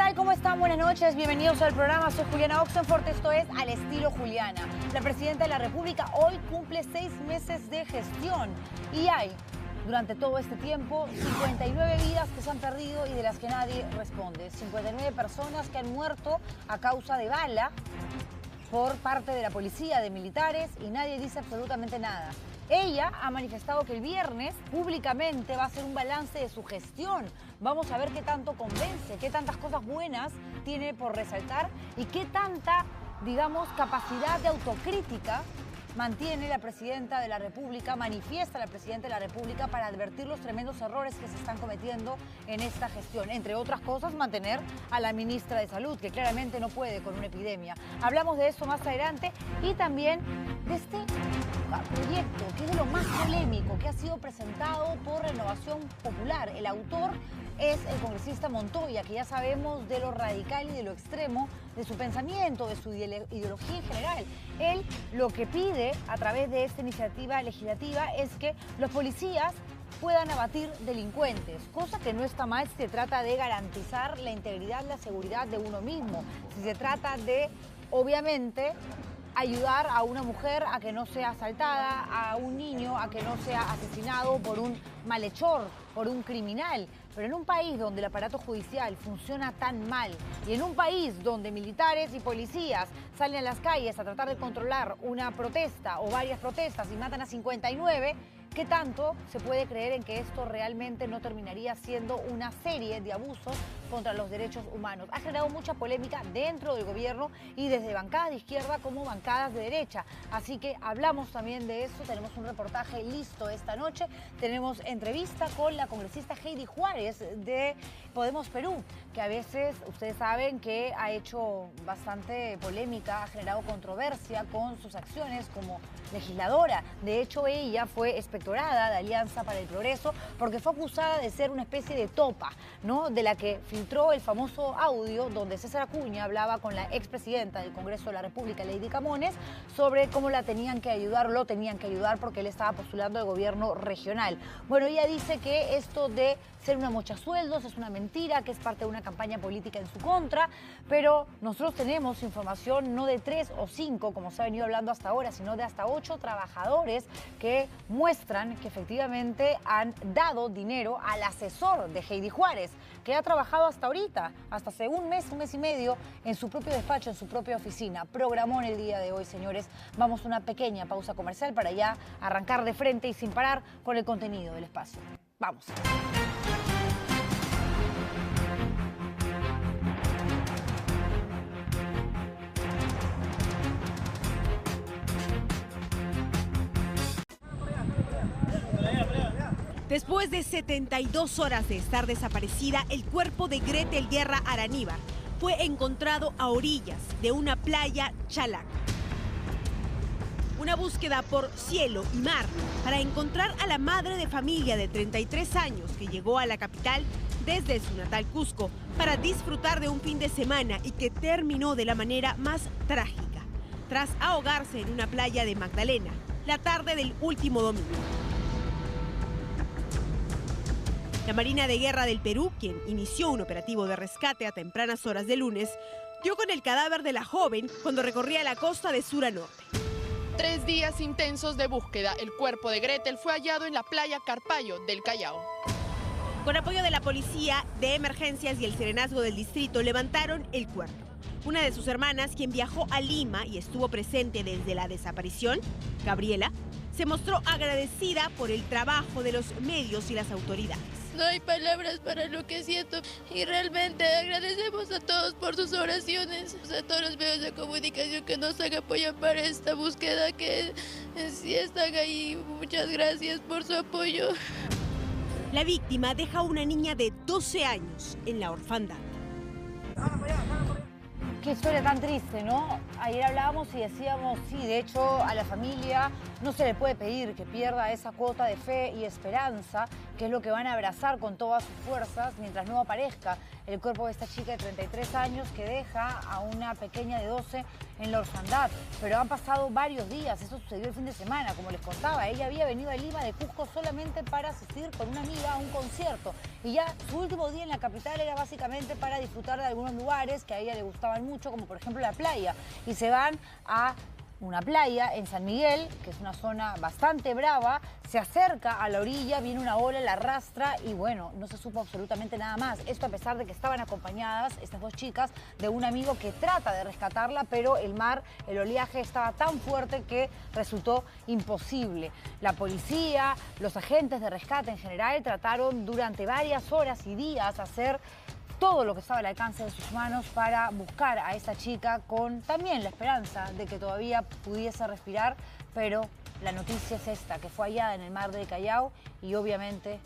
tal? ¿Cómo están? Buenas noches, bienvenidos al programa. Soy Juliana Oxenford, esto es Al Estilo Juliana. La Presidenta de la República hoy cumple 6 meses de gestión y hay, durante todo este tiempo, 59 vidas que se han perdido y de las que nadie responde. 59 personas que han muerto a causa de bala por parte de la policía, de militares, y nadie dice absolutamente nada. Ella ha manifestado que el viernes públicamente va a hacer un balance de su gestión. Vamos a ver qué tanto convence, qué tantas cosas buenas tiene por resaltar y qué tanta, digamos, capacidad de autocrítica mantiene la Presidenta de la República, manifiesta la Presidenta de la República para advertir los tremendos errores que se están cometiendo en esta gestión. Entre otras cosas, mantener a la Ministra de Salud, que claramente no puede con una epidemia. Hablamos de eso más adelante y también de este proyecto, que es de lo más polémico, que ha sido presentado por Renovación Popular. El autor es el congresista Montoya, que ya sabemos de lo radical y de lo extremo de su pensamiento, de su ideología en general. Él lo que pide a través de esta iniciativa legislativa es que los policías puedan abatir delincuentes, cosa que no está mal si se trata de garantizar la integridad, la seguridad de uno mismo, si se trata de, obviamente, ayudar a una mujer a que no sea asaltada, a un niño a que no sea asesinado por un malhechor, por un criminal. Pero en un país donde el aparato judicial funciona tan mal y en un país donde militares y policías salen a las calles a tratar de controlar una protesta o varias protestas y matan a 59, ¿qué tanto se puede creer en que esto realmente no terminaría siendo una serie de abusos contra los derechos humanos? Ha generado mucha polémica dentro del gobierno y desde bancadas de izquierda como bancadas de derecha. Así que hablamos también de eso, tenemos un reportaje listo esta noche. Tenemos entrevista con la congresista Heidi Juárez de Podemos Perú, que a veces ustedes saben que ha hecho bastante polémica, ha generado controversia con sus acciones como legisladora. De hecho, ella fue inspectorada de Alianza para el Progreso porque fue acusada de ser una especie de topa, ¿no? De la que filtró el famoso audio donde César Acuña hablaba con la expresidenta del Congreso de la República, Lady Camones, sobre cómo la tenían que ayudar, lo tenían que ayudar porque él estaba postulando al gobierno regional. Bueno, ella dice que esto de ser una mochasueldos es una mentira, que es parte de una campaña política en su contra, pero nosotros tenemos información no de 3 o 5, como se ha venido hablando hasta ahora, sino de hasta 8 trabajadores que muestran que efectivamente han dado dinero al asesor de Heidi Juárez, que ha trabajado hasta ahorita, hasta hace un mes y medio, en su propio despacho, en su propia oficina. Programón el día de hoy, señores. Vamos a una pequeña pausa comercial para ya arrancar de frente y sin parar con el contenido del espacio. Vamos. Después de 72 horas de estar desaparecida, el cuerpo de Gretel Guerra Araníbar fue encontrado a orillas de una playa chalaca. Una búsqueda por cielo y mar para encontrar a la madre de familia de 33 años que llegó a la capital desde su natal Cusco para disfrutar de un fin de semana y que terminó de la manera más trágica, tras ahogarse en una playa de Magdalena la tarde del último domingo. La Marina de Guerra del Perú, quien inició un operativo de rescate a tempranas horas de lunes, dio con el cadáver de la joven cuando recorría la costa de sur a norte. 3 días intensos de búsqueda. El cuerpo de Gretel fue hallado en la playa Carpallo del Callao. Con apoyo de la policía de emergencias y el serenazgo del distrito, levantaron el cuerpo. Una de sus hermanas, quien viajó a Lima y estuvo presente desde la desaparición, Gabriela, se mostró agradecida por el trabajo de los medios y las autoridades. No hay palabras para lo que siento y realmente agradecemos a todos por sus oraciones, a todos los medios de comunicación que nos han apoyado para esta búsqueda, que sí están ahí. Muchas gracias por su apoyo. La víctima deja a una niña de 12 años en la orfandad. Qué historia tan triste, ¿no? Ayer hablábamos y decíamos, sí, de hecho a la familia no se le puede pedir que pierda esa cuota de fe y esperanza, que es lo que van a abrazar con todas sus fuerzas mientras no aparezca el cuerpo de esta chica de 33 años que deja a una pequeña de 12 en la orfandad. Pero han pasado varios días, eso sucedió el fin de semana, como les contaba. Ella había venido a Lima de Cusco solamente para asistir con una amiga a un concierto. Y ya su último día en la capital era básicamente para disfrutar de algunos lugares que a ella le gustaban mucho, como por ejemplo la playa. Y se van a una playa en San Miguel, que es una zona bastante brava, se acerca a la orilla, viene una ola, la arrastra y bueno, no se supo absolutamente nada más. Esto a pesar de que estaban acompañadas, estas dos chicas, de un amigo que trata de rescatarla, pero el mar, el oleaje estaba tan fuerte que resultó imposible. La policía, los agentes de rescate en general trataron durante varias horas y días hacer todo lo que estaba al alcance de sus manos para buscar a esa chica con también la esperanza de que todavía pudiese respirar, pero la noticia es esta, que fue hallada en el mar del Callao y obviamente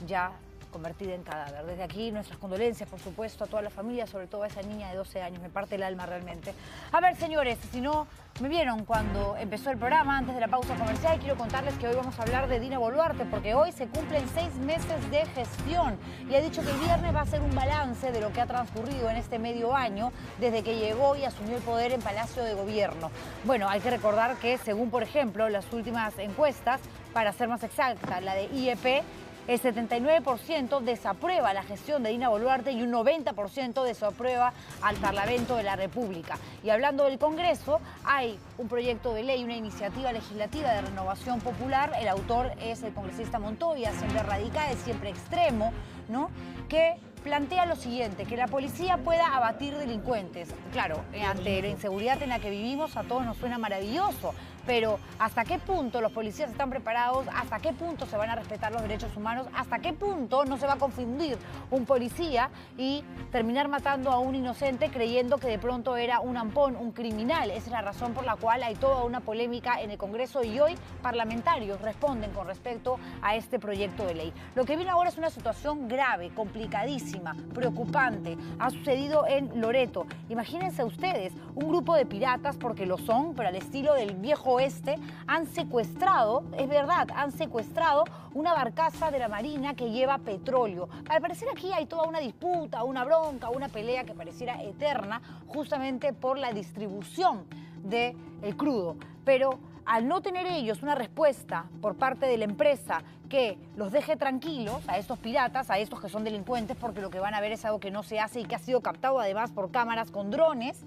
ya convertida en cadáver. Desde aquí nuestras condolencias, por supuesto, a toda la familia, sobre todo a esa niña de 12 años, me parte el alma realmente. A ver, señores, si no me vieron cuando empezó el programa, antes de la pausa comercial, quiero contarles que hoy vamos a hablar de Dina Boluarte, porque hoy se cumplen 6 meses de gestión y ha dicho que el viernes va a hacer un balance de lo que ha transcurrido en este medio año desde que llegó y asumió el poder en Palacio de Gobierno. Bueno, hay que recordar que según, por ejemplo, las últimas encuestas, para ser más exacta, la de IEP, el 79% desaprueba la gestión de Dina Boluarte y un 90% desaprueba al Parlamento de la República. Y hablando del Congreso, hay un proyecto de ley, una iniciativa legislativa de renovación popular. El autor es el congresista Montoya, siempre radical, siempre extremo, ¿no?, que plantea lo siguiente, que la policía pueda abatir delincuentes. Claro, ante la inseguridad en la que vivimos a todos nos suena maravilloso, pero ¿hasta qué punto los policías están preparados? ¿Hasta qué punto se van a respetar los derechos humanos? ¿Hasta qué punto no se va a confundir un policía y terminar matando a un inocente creyendo que de pronto era un ampón, un criminal? Esa es la razón por la cual hay toda una polémica en el Congreso y hoy parlamentarios responden con respecto a este proyecto de ley. Lo que viene ahora es una situación grave, complicadísima, preocupante. Ha sucedido en Loreto. Imagínense ustedes, un grupo de piratas, porque lo son, pero al estilo del viejo oeste, han secuestrado, es verdad, han secuestrado una barcaza de la Marina que lleva petróleo. Al parecer aquí hay toda una disputa, una bronca, una pelea que pareciera eterna, justamente por la distribución del crudo. Pero al no tener ellos una respuesta por parte de la empresa que los deje tranquilos a estos piratas, a estos que son delincuentes, porque lo que van a ver es algo que no se hace y que ha sido captado además por cámaras con drones,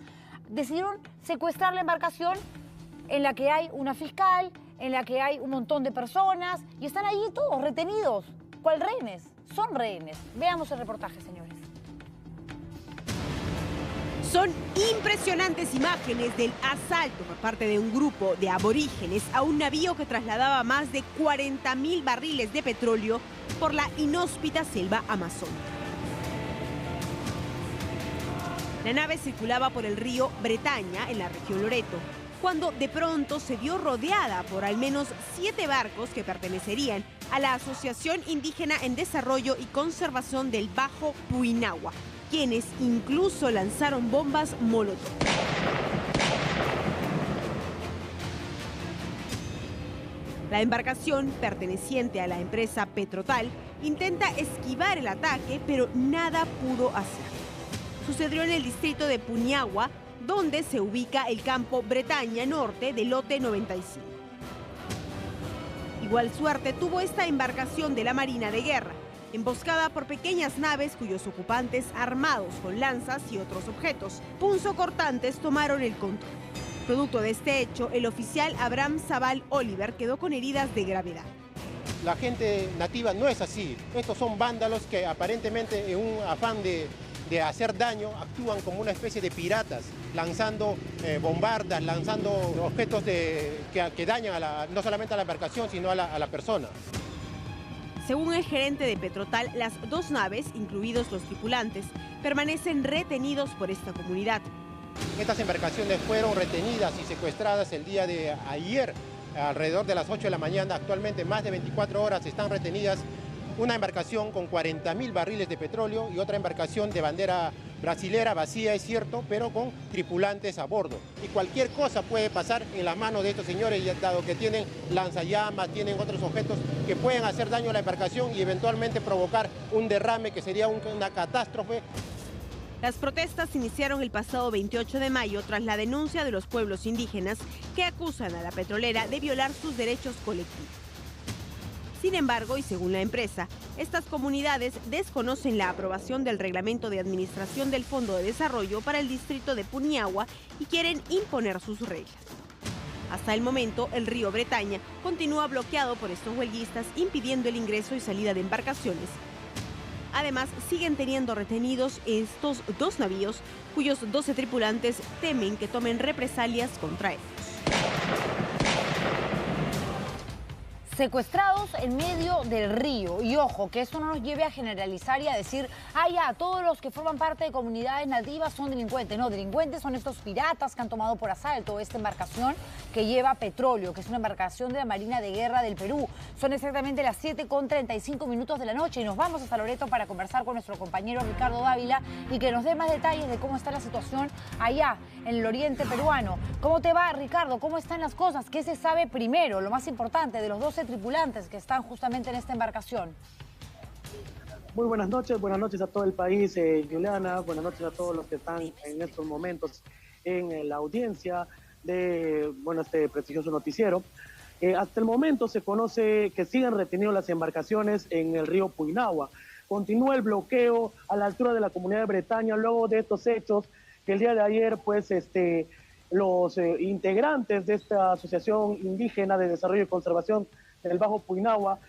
decidieron secuestrar la embarcación en la que hay una fiscal, en la que hay un montón de personas y están allí todos retenidos. ¿Cuál rehenes? Son rehenes. Veamos el reportaje, señores. Son impresionantes imágenes del asalto por parte de un grupo de aborígenes a un navío que trasladaba más de 40.000 barriles de petróleo por la inhóspita selva amazónica. La nave circulaba por el río Bretaña, en la región Loreto, cuando de pronto se vio rodeada por al menos 7 barcos que pertenecerían a la Asociación Indígena en Desarrollo y Conservación del Bajo Puinahua, quienes incluso lanzaron bombas molotov. La embarcación, perteneciente a la empresa Petrotal, intenta esquivar el ataque, pero nada pudo hacer. Sucedió en el distrito de Puinahua, donde se ubica el campo Bretaña Norte del lote 95. Igual suerte tuvo esta embarcación de la Marina de Guerra, emboscada por pequeñas naves cuyos ocupantes, armados con lanzas y otros objetos punzocortantes, tomaron el control. Producto de este hecho, el oficial Abraham Zabal Oliver quedó con heridas de gravedad. La gente nativa no es así. Estos son vándalos que aparentemente en un afán de hacer daño actúan como una especie de piratas, lanzando bombardas, lanzando objetos que dañan no solamente a la embarcación, sino a la persona. Según el gerente de Petrotal, las 2 naves, incluidos los tripulantes, permanecen retenidos por esta comunidad. Estas embarcaciones fueron retenidas y secuestradas el día de ayer, alrededor de las 8 de la mañana. Actualmente más de 24 horas están retenidas una embarcación con 40.000 barriles de petróleo y otra embarcación de bandera brasilera vacía, es cierto, pero con tripulantes a bordo. Y cualquier cosa puede pasar en las manos de estos señores, dado que tienen lanzallamas, tienen otros objetos que pueden hacer daño a la embarcación y eventualmente provocar un derrame que sería una catástrofe. Las protestas iniciaron el pasado 28 de mayo tras la denuncia de los pueblos indígenas que acusan a la petrolera de violar sus derechos colectivos. Sin embargo, y según la empresa, estas comunidades desconocen la aprobación del reglamento de administración del Fondo de Desarrollo para el distrito de Puinahua y quieren imponer sus reglas. Hasta el momento, el río Bretaña continúa bloqueado por estos huelguistas, impidiendo el ingreso y salida de embarcaciones. Además, siguen teniendo retenidos estos 2 navíos, cuyos 12 tripulantes temen que tomen represalias contra ellos. Secuestrados en medio del río. Y ojo, que esto no nos lleve a generalizar y a decir, ya, todos los que forman parte de comunidades nativas son delincuentes. No, delincuentes son estos piratas que han tomado por asalto esta embarcación que lleva petróleo, que es una embarcación de la Marina de Guerra del Perú. Son exactamente las 7:35 de la noche y nos vamos hasta Loreto para conversar con nuestro compañero Ricardo Dávila y que nos dé más detalles de cómo está la situación allá en el oriente peruano. ¿Cómo te va, Ricardo? ¿Cómo están las cosas? ¿Qué se sabe primero? Lo más importante de los 12 tripulantes que están justamente en esta embarcación. Muy buenas noches a todo el país, Juliana, buenas noches a todos los que están en estos momentos en la audiencia de este prestigioso noticiero. Hasta el momento se conoce que siguen retenidos las embarcaciones en el río Puinahua. Continúa el bloqueo a la altura de la comunidad de Bretaña luego de estos hechos que el día de ayer los integrantes de esta Asociación Indígena de Desarrollo y Conservación del Bajo Puinahua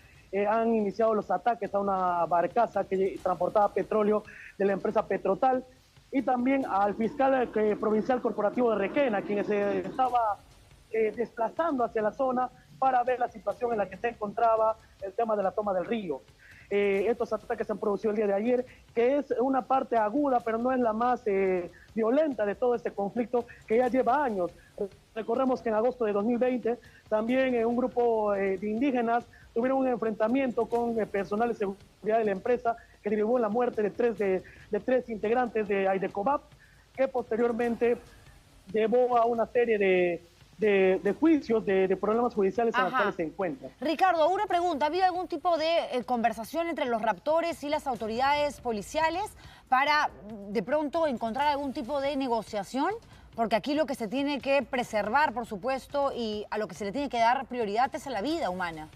han iniciado los ataques a una barcaza que transportaba petróleo de la empresa Petrotal y también al fiscal provincial corporativo de Requena, quien se estaba desplazando hacia la zona para ver la situación en la que se encontraba el tema de la toma del río. Estos ataques se han producido el día de ayer, que es una parte aguda, pero no es la más violenta de todo este conflicto que ya lleva años. Recordemos que en agosto de 2020 también un grupo de indígenas tuvieron un enfrentamiento con personal de seguridad de la empresa que derivó en la muerte de tres integrantes de Aidecobap, que posteriormente llevó a una serie de juicios, de problemas judiciales en los cuales se encuentran. Ricardo, una pregunta. ¿Ha habido algún tipo de conversación entre los raptores y las autoridades policiales para de pronto encontrar algún tipo de negociación? Porque aquí lo que se tiene que preservar, por supuesto, y a lo que se le tiene que dar prioridad es a la vida humana.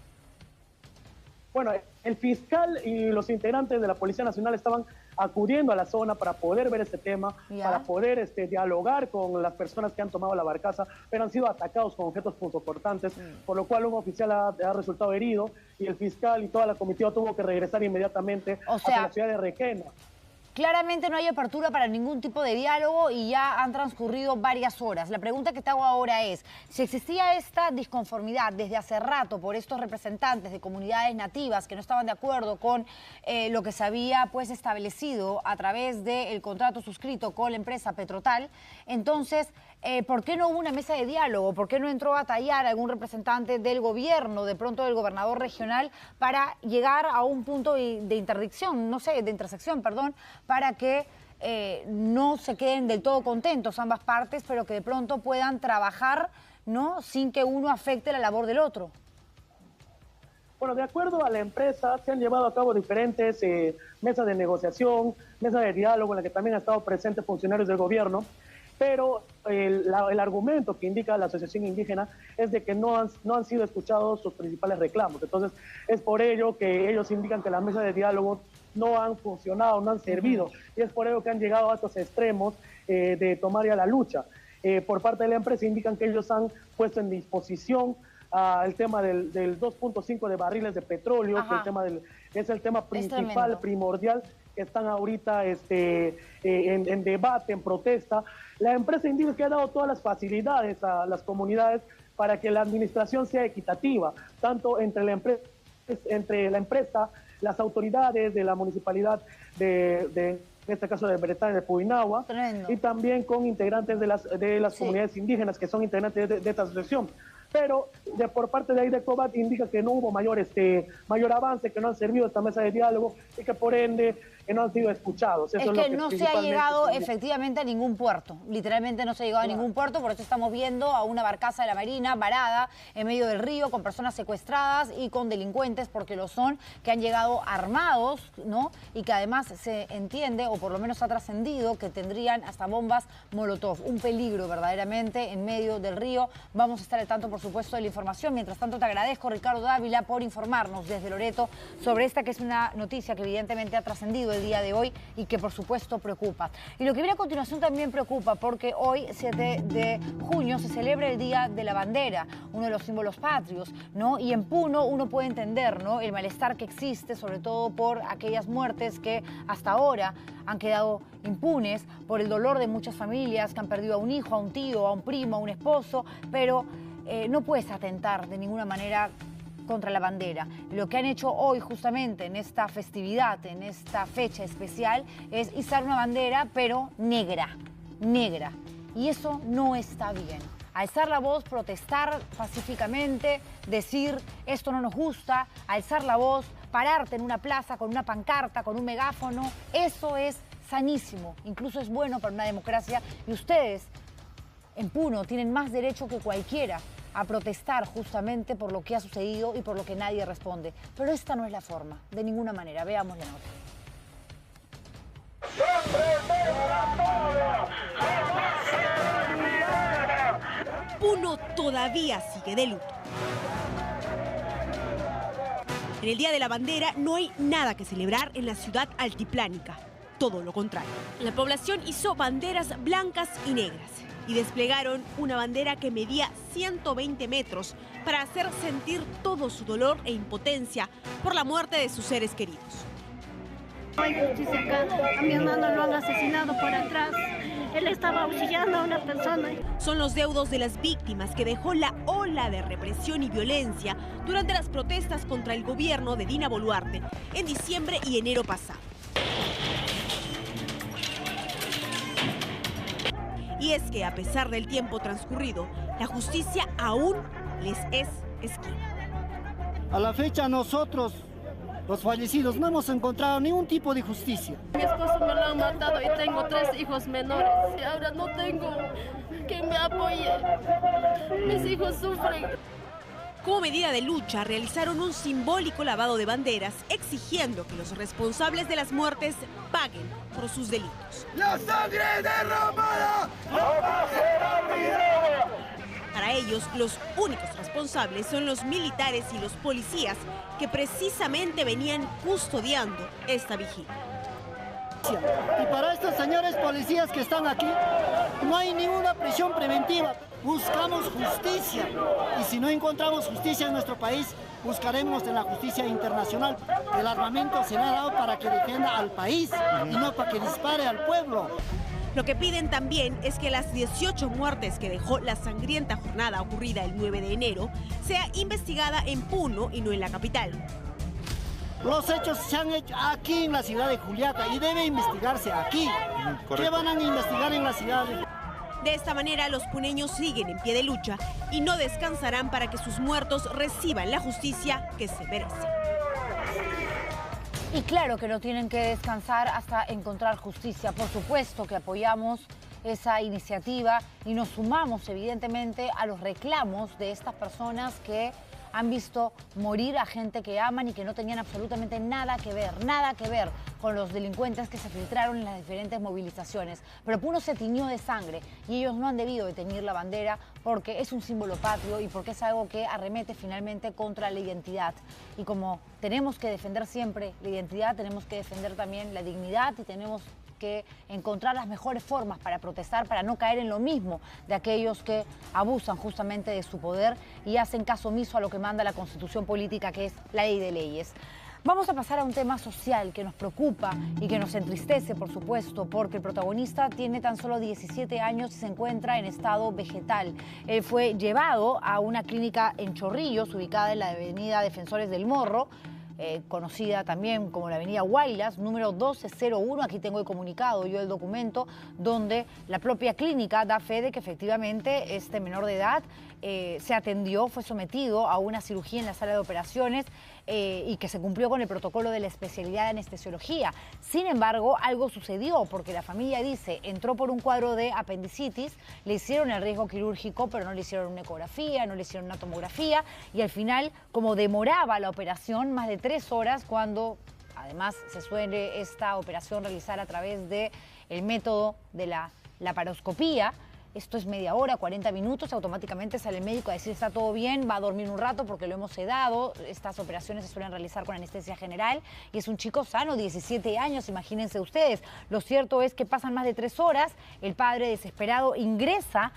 Bueno, el fiscal y los integrantes de la Policía Nacional estaban acudiendo a la zona para poder ver este tema, para poder dialogar con las personas que han tomado la barcaza, pero han sido atacados con objetos punzocortantes, por lo cual un oficial ha resultado herido y el fiscal y toda la comitiva tuvo que regresar inmediatamente hacia la ciudad de Requena. Claramente no hay apertura para ningún tipo de diálogo y ya han transcurrido varias horas. La pregunta que te hago ahora es, si existía esta disconformidad desde hace rato por estos representantes de comunidades nativas que no estaban de acuerdo con lo que se había establecido a través del contrato suscrito con la empresa Petrotal, entonces, ¿por qué no hubo una mesa de diálogo? ¿Por qué no entró a tallar algún representante del gobierno, de pronto del gobernador regional, para llegar a un punto de interdicción, no sé, de intersección, perdón, para que no se queden del todo contentos ambas partes, pero que de pronto puedan trabajar, ¿no?, sin que uno afecte la labor del otro? Bueno, de acuerdo a la empresa, se han llevado a cabo diferentes mesas de negociación, mesas de diálogo en las que también han estado presentes funcionarios del gobierno, pero el argumento que indica la Asociación Indígena es de que no han sido escuchados sus principales reclamos. Entonces, es por ello que ellos indican que las mesas de diálogo no han funcionado, no han servido, y es por ello que han llegado a estos extremos de tomar ya la lucha. Por parte de la empresa indican que ellos han puesto en disposición el tema del 2.5 de barriles de petróleo, que es el tema principal, primordial, que están ahorita en debate, en protesta. La empresa indica que ha dado todas las facilidades a las comunidades para que la administración sea equitativa, tanto entre la empresa, las autoridades de la municipalidad en este caso de Bretaña, de Puinahua, y también con integrantes de las comunidades indígenas que son integrantes de esta asociación. pero por parte de ahí de Cobat indica que no hubo mayor avance, que no han servido esta mesa de diálogo y que por ende no han sido escuchados. Eso es que no se ha llegado efectivamente a ningún puerto, literalmente no se ha llegado a ningún puerto, por eso estamos viendo a una barcaza de la Marina varada en medio del río con personas secuestradas y con delincuentes, porque lo son, que han llegado armados, ¿no? Y que además se entiende, o por lo menos ha trascendido, que tendrían hasta bombas Molotov. Un peligro verdaderamente en medio del río. Vamos a estar al tanto, por supuesto, de la información. Mientras tanto, te agradezco, Ricardo Dávila, por informarnos desde Loreto sobre esta que es una noticia que evidentemente ha trascendido el día de hoy y que por supuesto preocupa. Y lo que viene a continuación también preocupa, porque hoy, 7 de junio, se celebra el Día de la Bandera, uno de los símbolos patrios, ¿no? Y en Puno uno puede entender, ¿no?, el malestar que existe, sobre todo por aquellas muertes que hasta ahora han quedado impunes, por el dolor de muchas familias que han perdido a un hijo, a un tío, a un primo, a un esposo, pero no puedes atentar de ninguna manera contra la bandera. Lo que han hecho hoy justamente en esta festividad, en esta fecha especial, es izar una bandera, pero negra, negra. Y eso no está bien. Alzar la voz, protestar pacíficamente, decir esto no nos gusta, alzar la voz, pararte en una plaza con una pancarta, con un megáfono, eso es sanísimo, incluso es bueno para una democracia, y ustedes en Puno tienen más derecho que cualquiera a protestar justamente por lo que ha sucedido y por lo que nadie responde. Pero esta no es la forma, de ninguna manera. Veamos la nota. Puno todavía sigue de luto. En el Día de la Bandera no hay nada que celebrar en la ciudad altiplánica. Todo lo contrario. La población hizo banderas blancas y negras y desplegaron una bandera que medía 120 metros para hacer sentir todo su dolor e impotencia por la muerte de sus seres queridos. No hay justicia acá. A mi hermano lo han asesinado por atrás. Él estaba auxiliando a una persona. Son los deudos de las víctimas que dejó la ola de represión y violencia durante las protestas contra el gobierno de Dina Boluarte en diciembre y enero pasado. Y es que a pesar del tiempo transcurrido, la justicia aún les es esquiva. A la fecha nosotros, los fallecidos, no hemos encontrado ningún tipo de justicia. Mi esposo me lo han matado y tengo 3 hijos menores. Y ahora no tengo quien me apoye. Mis hijos sufren. Como medida de lucha, realizaron un simbólico lavado de banderas, exigiendo que los responsables de las muertes paguen por sus delitos. ¡La sangre derramada no será olvidada! Para ellos, los únicos responsables son los militares y los policías que precisamente venían custodiando esta vigilia. Y para estos señores policías que están aquí, no hay ninguna prisión preventiva. Buscamos justicia. Y si no encontramos justicia en nuestro país, buscaremos en la justicia internacional. El armamento se le ha dado para que defienda al país y no para que dispare al pueblo. Lo que piden también es que las 18 muertes que dejó la sangrienta jornada ocurrida el 9 de enero sea investigada en Puno y no en la capital. Los hechos se han hecho aquí en la ciudad de Juliaca y debe investigarse aquí. ¿Qué van a investigar en la ciudad de... De esta manera, los puneños siguen en pie de lucha y no descansarán para que sus muertos reciban la justicia que se merecen. Y claro que no tienen que descansar hasta encontrar justicia. Por supuesto que apoyamos esa iniciativa y nos sumamos evidentemente a los reclamos de estas personas que han visto morir a gente que aman y que no tenían absolutamente nada que ver con los delincuentes que se filtraron en las diferentes movilizaciones. Pero Puno se tiñó de sangre y ellos no han debido de teñir la bandera porque es un símbolo patrio y porque es algo que arremete finalmente contra la identidad. Y como tenemos que defender siempre la identidad, tenemos que defender también la dignidad y tenemos que encontrar las mejores formas para protestar, para no caer en lo mismo de aquellos que abusan justamente de su poder y hacen caso omiso a lo que manda la Constitución política, que es la ley de leyes. Vamos a pasar a un tema social que nos preocupa y que nos entristece, por supuesto, porque el protagonista tiene tan solo 17 años y se encuentra en estado vegetal. Él fue llevado a una clínica en Chorrillos, ubicada en la avenida Defensores del Morro, conocida también como la avenida Huaylas, número 1201. Aquí tengo el comunicado, yo el documento, donde la propia clínica da fe de que efectivamente este menor de edad se atendió, fue sometido a una cirugía en la sala de operaciones y que se cumplió con el protocolo de la especialidad de anestesiología. Sin embargo, algo sucedió porque la familia dice, entró por un cuadro de apendicitis, le hicieron el riesgo quirúrgico, pero no le hicieron una ecografía, no le hicieron una tomografía y al final, como demoraba la operación más de 3 horas, cuando además se suele esta operación realizar a través del método de la laparoscopía. Esto es media hora, 40 minutos, automáticamente sale el médico a decir está todo bien, va a dormir un rato porque lo hemos sedado. Estas operaciones se suelen realizar con anestesia general y es un chico sano, 17 años, imagínense ustedes. Lo cierto es que pasan más de 3 horas, el padre desesperado ingresa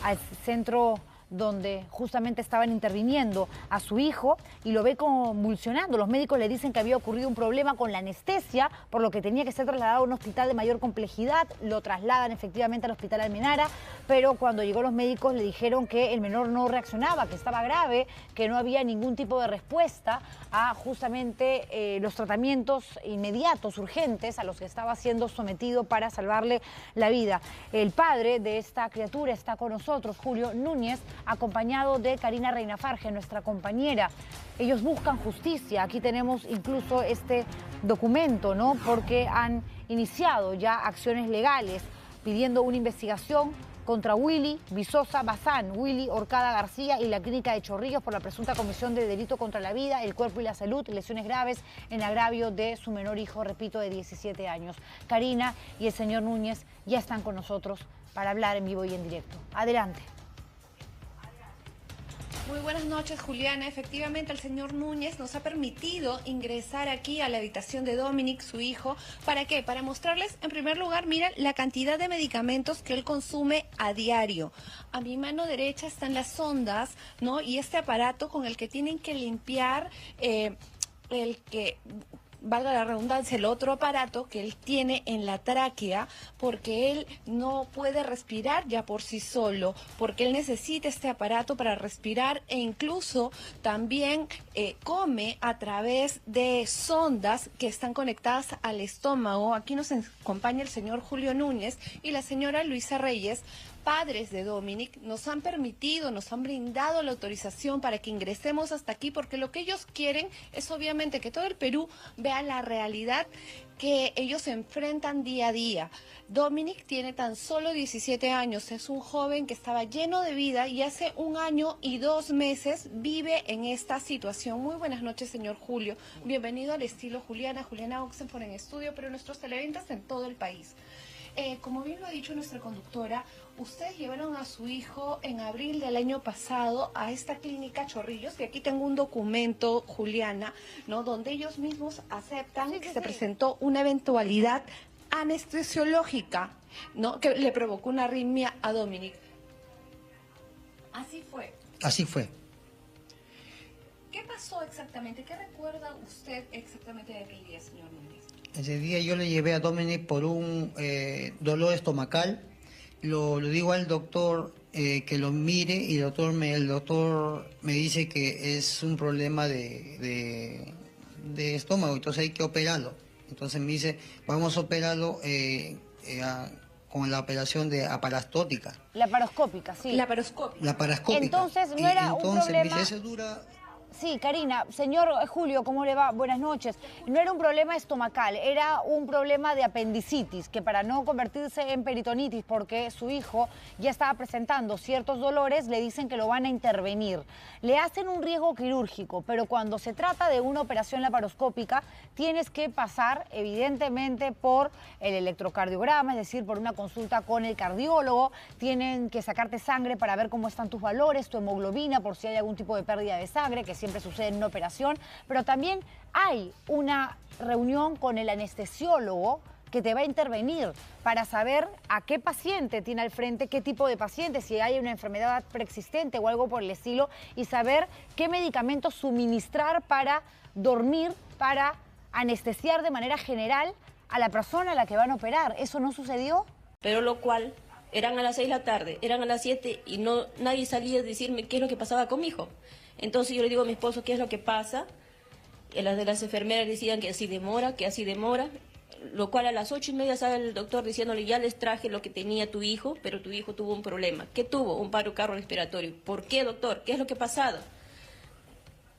al centro donde justamente estaban interviniendo a su hijo y lo ve convulsionando. Los médicos le dicen que había ocurrido un problema con la anestesia, por lo que tenía que ser trasladado a un hospital de mayor complejidad. Lo trasladan efectivamente al hospital Almenara, pero cuando llegó los médicos le dijeron que el menor no reaccionaba, que estaba grave, que no había ningún tipo de respuesta a justamente los tratamientos inmediatos, urgentes, a los que estaba siendo sometido para salvarle la vida. El padre de esta criatura está con nosotros, Julio Núñez, acompañado de Karina Reinafarge, nuestra compañera. Ellos buscan justicia. Aquí tenemos incluso este documento, ¿no? Porque han iniciado ya acciones legales pidiendo una investigación contra Willy Vizosa Bazán, Willy Orcada García y la clínica de Chorrillos por la presunta comisión de delito contra la vida, el cuerpo y la salud, lesiones graves en agravio de su menor hijo, repito, de 17 años. Karina y el señor Núñez ya están con nosotros para hablar en vivo y en directo. Adelante. Muy buenas noches, Juliana. Efectivamente, el señor Núñez nos ha permitido ingresar aquí a la habitación de Dominic, su hijo. ¿Para qué? Para mostrarles, en primer lugar, miren la cantidad de medicamentos que él consume a diario. A mi mano derecha están las sondas, ¿no? Y este aparato con el que tienen que limpiar valga la redundancia, el otro aparato que él tiene en la tráquea, porque él no puede respirar ya por sí solo, porque él necesita este aparato para respirar e incluso también come a través de sondas que están conectadas al estómago. Aquí nos acompaña el señor Julio Núñez y la señora Luisa Reyes, padres de Dominic. Nos han permitido, nos han brindado la autorización para que ingresemos hasta aquí, porque lo que ellos quieren es obviamente que todo el Perú vea la realidad que ellos se enfrentan día a día. Dominic tiene tan solo 17 años, es un joven que estaba lleno de vida y hace 1 año y 2 meses vive en esta situación. Muy buenas noches, señor Julio. Bienvenido al estilo Juliana, Juliana Oxenford en estudio, pero nuestros televentas en todo el país. Como bien lo ha dicho nuestra conductora, ustedes llevaron a su hijo en abril del año pasado a esta clínica Chorrillos, y aquí tengo un documento, Juliana, ¿no? Donde ellos mismos aceptan que se presentó una eventualidad anestesiológica, ¿no? Que le provocó una arritmia a Dominic. Así fue. Así fue. ¿Qué pasó exactamente? ¿Qué recuerda usted exactamente de aquel día, señor Núñez? Ese día yo le llevé a Dominic por un dolor estomacal. Lo digo al doctor que lo mire y el doctor me dice que es un problema de estómago, entonces hay que operarlo. Entonces me dice, vamos a operarlo con la operación de aparastótica. Laparoscópica, sí. Laparoscópica. Entonces no era un problema... Me dice, eso dura... Sí, Karina, señor Julio, ¿cómo le va? Buenas noches. No era un problema estomacal, era un problema de apendicitis, que para no convertirse en peritonitis, porque su hijo ya estaba presentando ciertos dolores, le dicen que lo van a intervenir. Le hacen un riesgo quirúrgico, pero cuando se trata de una operación laparoscópica, tienes que pasar evidentemente por el electrocardiograma, es decir, por una consulta con el cardiólogo, tienen que sacarte sangre para ver cómo están tus valores, tu hemoglobina, por si hay algún tipo de pérdida de sangre, que siempre sucede en una operación, pero también hay una reunión con el anestesiólogo que te va a intervenir para saber a qué paciente tiene al frente, qué tipo de paciente, si hay una enfermedad preexistente o algo por el estilo, y saber qué medicamentos suministrar para dormir, para anestesiar de manera general a la persona a la que van a operar. ¿Eso no sucedió? Pero lo cual, eran a las 6 de la tarde, eran a las 7 y nadie salía a decirme qué es lo que pasaba con mi hijo. Entonces yo le digo a mi esposo qué es lo que pasa Las enfermeras decían que así demora, lo cual a las 8:30 sale el doctor diciéndole, ya les traje lo que tenía tu hijo, pero tu hijo tuvo un problema. ¿Qué tuvo? Un paro cardiorrespiratorio. ¿Por qué, doctor? ¿Qué es lo que ha pasado?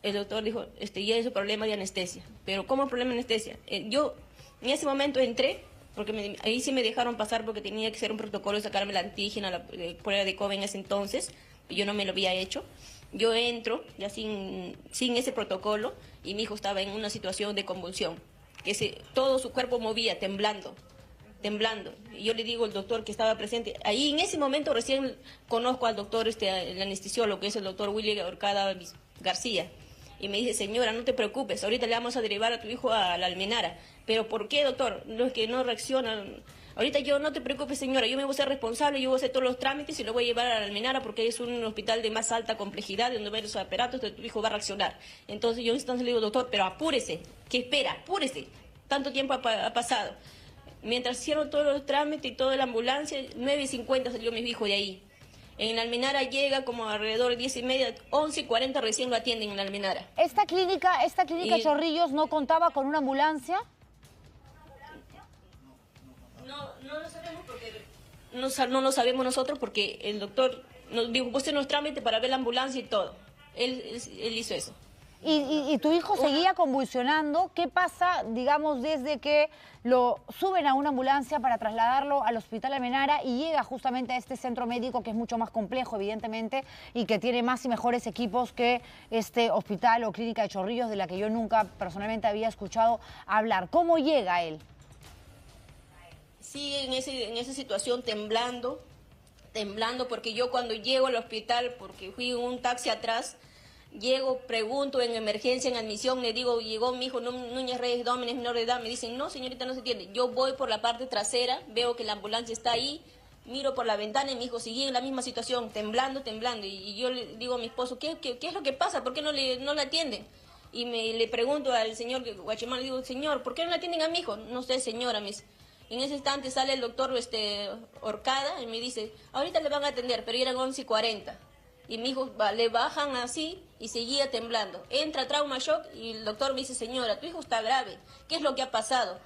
El doctor dijo, ya es un problema de anestesia. ¿Pero cómo problema de anestesia? Yo en ese momento entré, porque ahí sí me dejaron pasar porque tenía que hacer un protocolo de sacarme la antígena, la prueba de COVID en ese entonces, yo no me lo había hecho. Yo entro ya sin ese protocolo y mi hijo estaba en una situación de convulsión, que todo su cuerpo movía, temblando. Y yo le digo al doctor que estaba presente, ahí en ese momento recién conozco al doctor, el anestesiólogo, que es el doctor Willy Orcada García. Y me dice, señora, no te preocupes, ahorita le vamos a derivar a tu hijo a la Almenara. ¿Pero por qué, doctor? No es que no reacciona. Ahorita yo, no te preocupes, señora, yo me voy a ser responsable, yo voy a hacer todos los trámites y lo voy a llevar a la Almenara porque es un hospital de más alta complejidad, donde ven los aparatos, donde tu hijo va a reaccionar. Entonces yo le digo, doctor, pero apúrese, ¿qué espera? Apúrese. Tanto tiempo ha pasado. Mientras hicieron todos los trámites y toda la ambulancia, 9:50 salió mi hijo de ahí. En la Almenara llega como alrededor de 10:30, 11:40 recién lo atienden en la Almenara. ¿Esta clínica Chorrillos no contaba con una ambulancia? No lo sabemos porque no lo sabemos nosotros porque el doctor nos dijo, usted nos trámite para ver la ambulancia y todo. Él hizo eso. Y tu hijo seguía convulsionando. ¿Qué pasa, digamos, desde que lo suben a una ambulancia para trasladarlo al Hospital Almenara y llega justamente a este centro médico que es mucho más complejo, evidentemente, y que tiene más y mejores equipos que este hospital o clínica de Chorrillos, de la que yo nunca personalmente había escuchado hablar? ¿Cómo llega él? Sí, en esa situación temblando, porque yo cuando llego al hospital, porque fui en un taxi atrás, llego, pregunto en emergencia, en admisión, le digo, llegó mi hijo Núñez Reyes Dómenes, menor de edad, me dicen, no señorita, no se entiende. Yo voy por la parte trasera, veo que la ambulancia está ahí, miro por la ventana y mi hijo sigue en la misma situación, temblando, y yo le digo a mi esposo, ¿qué es lo que pasa? ¿Por qué no le atienden? Y le pregunto al señor Guachimán, le digo, señor, ¿por qué no le atienden a mi hijo? No sé, señora, en ese instante sale el doctor Orcada y me dice, ahorita le van a atender, pero eran 11:40. Y mi hijo le bajan así y seguía temblando. Entra trauma shock y el doctor me dice, señora, tu hijo está grave. ¿Qué es lo que ha pasado?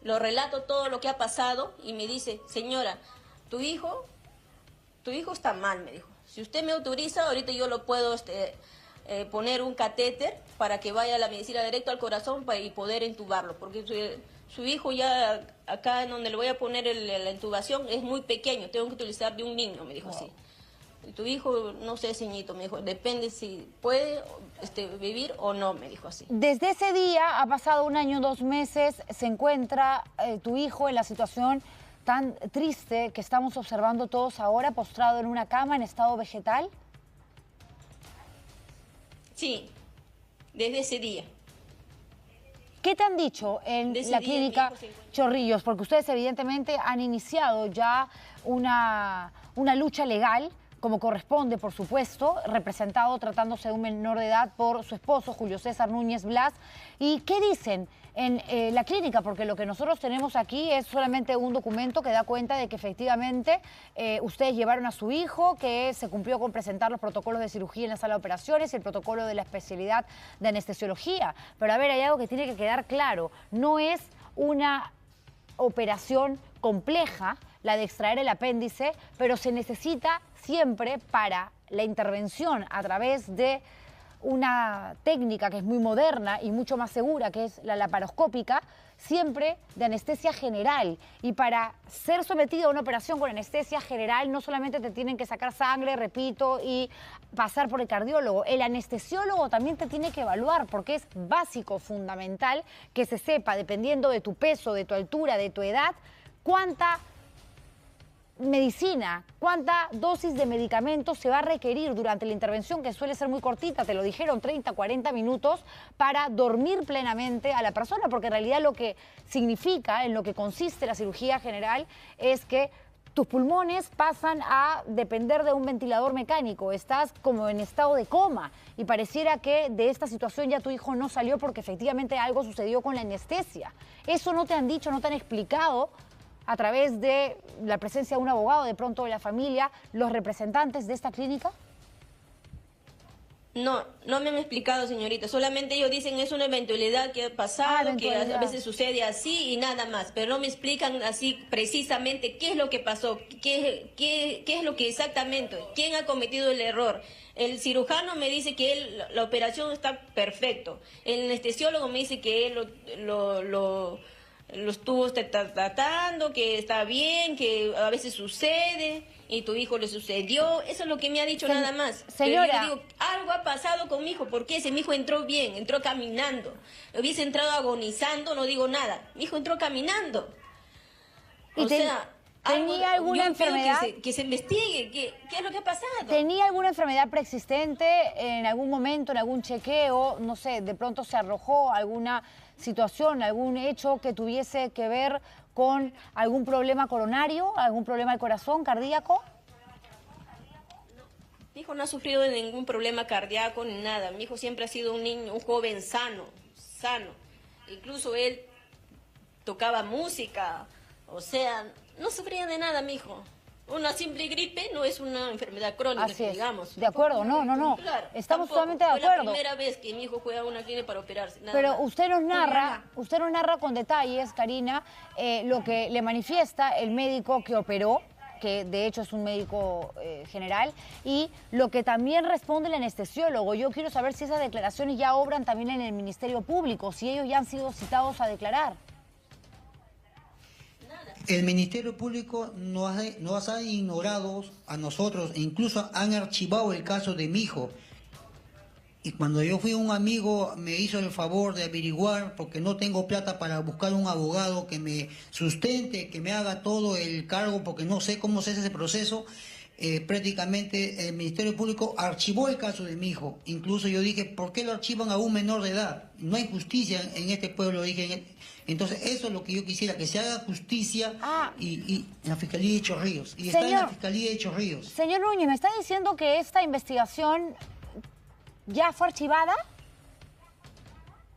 Lo relato todo lo que ha pasado y me dice, señora, tu hijo está mal, me dijo. Si usted me autoriza, ahorita yo lo puedo poner un catéter para que vaya la medicina directo al corazón y poder entubarlo. Porque su hijo ya acá donde le voy a poner la intubación es muy pequeño. Tengo que utilizar de un niño, me dijo así. Tu hijo, no sé, señito, me dijo, depende si puede vivir o no, me dijo así. Desde ese día, ha pasado 1 año, 2 meses, se encuentra tu hijo en la situación tan triste que estamos observando todos ahora, postrado en una cama en estado vegetal. Sí, desde ese día. ¿Qué te han dicho en la clínica Chorrillos? Porque ustedes evidentemente han iniciado ya una lucha legal, como corresponde, por supuesto, representado, tratándose de un menor de edad, por su esposo, Julio César Núñez Blas. ¿Y qué dicen en la clínica? Porque lo que nosotros tenemos aquí es solamente un documento que da cuenta de que efectivamente ustedes llevaron a su hijo, que se cumplió con presentar los protocolos de cirugía en la sala de operaciones y el protocolo de la especialidad de anestesiología. Pero a ver, hay algo que tiene que quedar claro. No es una operación compleja la de extraer el apéndice, pero se necesita siempre para la intervención a través de una técnica que es muy moderna y mucho más segura, que es la laparoscópica, siempre de anestesia general. Y para ser sometido a una operación con anestesia general no solamente te tienen que sacar sangre, repito, y pasar por el cardiólogo. El anestesiólogo también te tiene que evaluar, porque es básico, fundamental, que se sepa, dependiendo de tu peso, de tu altura, de tu edad, cuánta medicina, cuánta dosis de medicamentos se va a requerir durante la intervención, que suele ser muy cortita, te lo dijeron, 30, 40 minutos, para dormir plenamente a la persona, porque en realidad lo que significa, en lo que consiste la cirugía general, es que tus pulmones pasan a depender de un ventilador mecánico, estás como en estado de coma y pareciera que de esta situación ya tu hijo no salió porque efectivamente algo sucedió con la anestesia. ¿Eso no te han dicho, no te han explicado a través de la presencia de un abogado, de pronto de la familia, los representantes de esta clínica? No, no me han explicado, señorita. Solamente ellos dicen es una eventualidad que ha pasado, que a veces sucede así y nada más. Pero no me explican así precisamente qué es lo que pasó, qué es lo que exactamente, quién ha cometido el error. El cirujano me dice que la operación está perfecto. El anestesiólogo me dice que él lo estuvo tratando, que está bien, que a veces sucede y tu hijo le sucedió. Eso es lo que me ha dicho nada más. Señora. Pero yo digo, algo ha pasado con mi hijo. ¿Por qué? Si mi hijo entró bien, entró caminando. Hubiese entrado agonizando, no digo nada. Mi hijo entró caminando. O sea, ¿tenía alguna enfermedad? Que se investigue. ¿Qué es lo que ha pasado? ¿Tenía alguna enfermedad preexistente en algún momento, en algún chequeo? No sé, de pronto se arrojó alguna situación, algún hecho que tuviese que ver con algún problema coronario, algún problema del corazón, cardíaco. Mi hijo no ha sufrido de ningún problema cardíaco ni nada. Mi hijo siempre ha sido un niño, un joven sano. Incluso él tocaba música, o sea, no sufría de nada mi hijo. Una simple gripe no es una enfermedad crónica, Así es. digamos. De acuerdo, no. Claro, Estamos tampoco. totalmente de acuerdo. Fue la primera vez que mi hijo fue a una clínica para operarse. Pero usted nos narra con detalles, Karina, lo que le manifiesta el médico que operó, que de hecho es un médico general, y lo que también responde el anestesiólogo. Yo quiero saber si esas declaraciones ya obran también en el Ministerio Público, si ellos ya han sido citados a declarar. El Ministerio Público nos ha ignorado a nosotros, e incluso han archivado el caso de mi hijo. Y cuando yo fui, un amigo me hizo el favor de averiguar, porque no tengo plata para buscar un abogado que me sustente, que me haga todo el cargo, porque no sé cómo se hace ese proceso. Prácticamente el Ministerio Público archivó el caso de mi hijo. Incluso yo dije, ¿por qué lo archivan a un menor de edad? No hay justicia en este pueblo, dije. Entonces eso es lo que yo quisiera, que se haga justicia y en la Fiscalía de Chorrillos. Y está en la Fiscalía de Chorrillos. Señor Núñez, ¿me está diciendo que esta investigación ya fue archivada?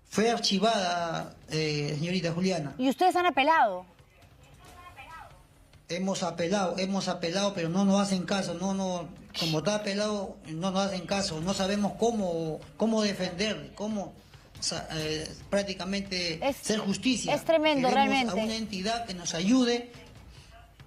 Fue archivada, señorita Juliana. ¿Y ustedes han apelado? Hemos apelado, pero no nos hacen caso. Como está apelado, no nos hacen caso. No sabemos cómo defender, cómo prácticamente ser justicia. Es tremendo. Queremos realmente. A una entidad que nos ayude.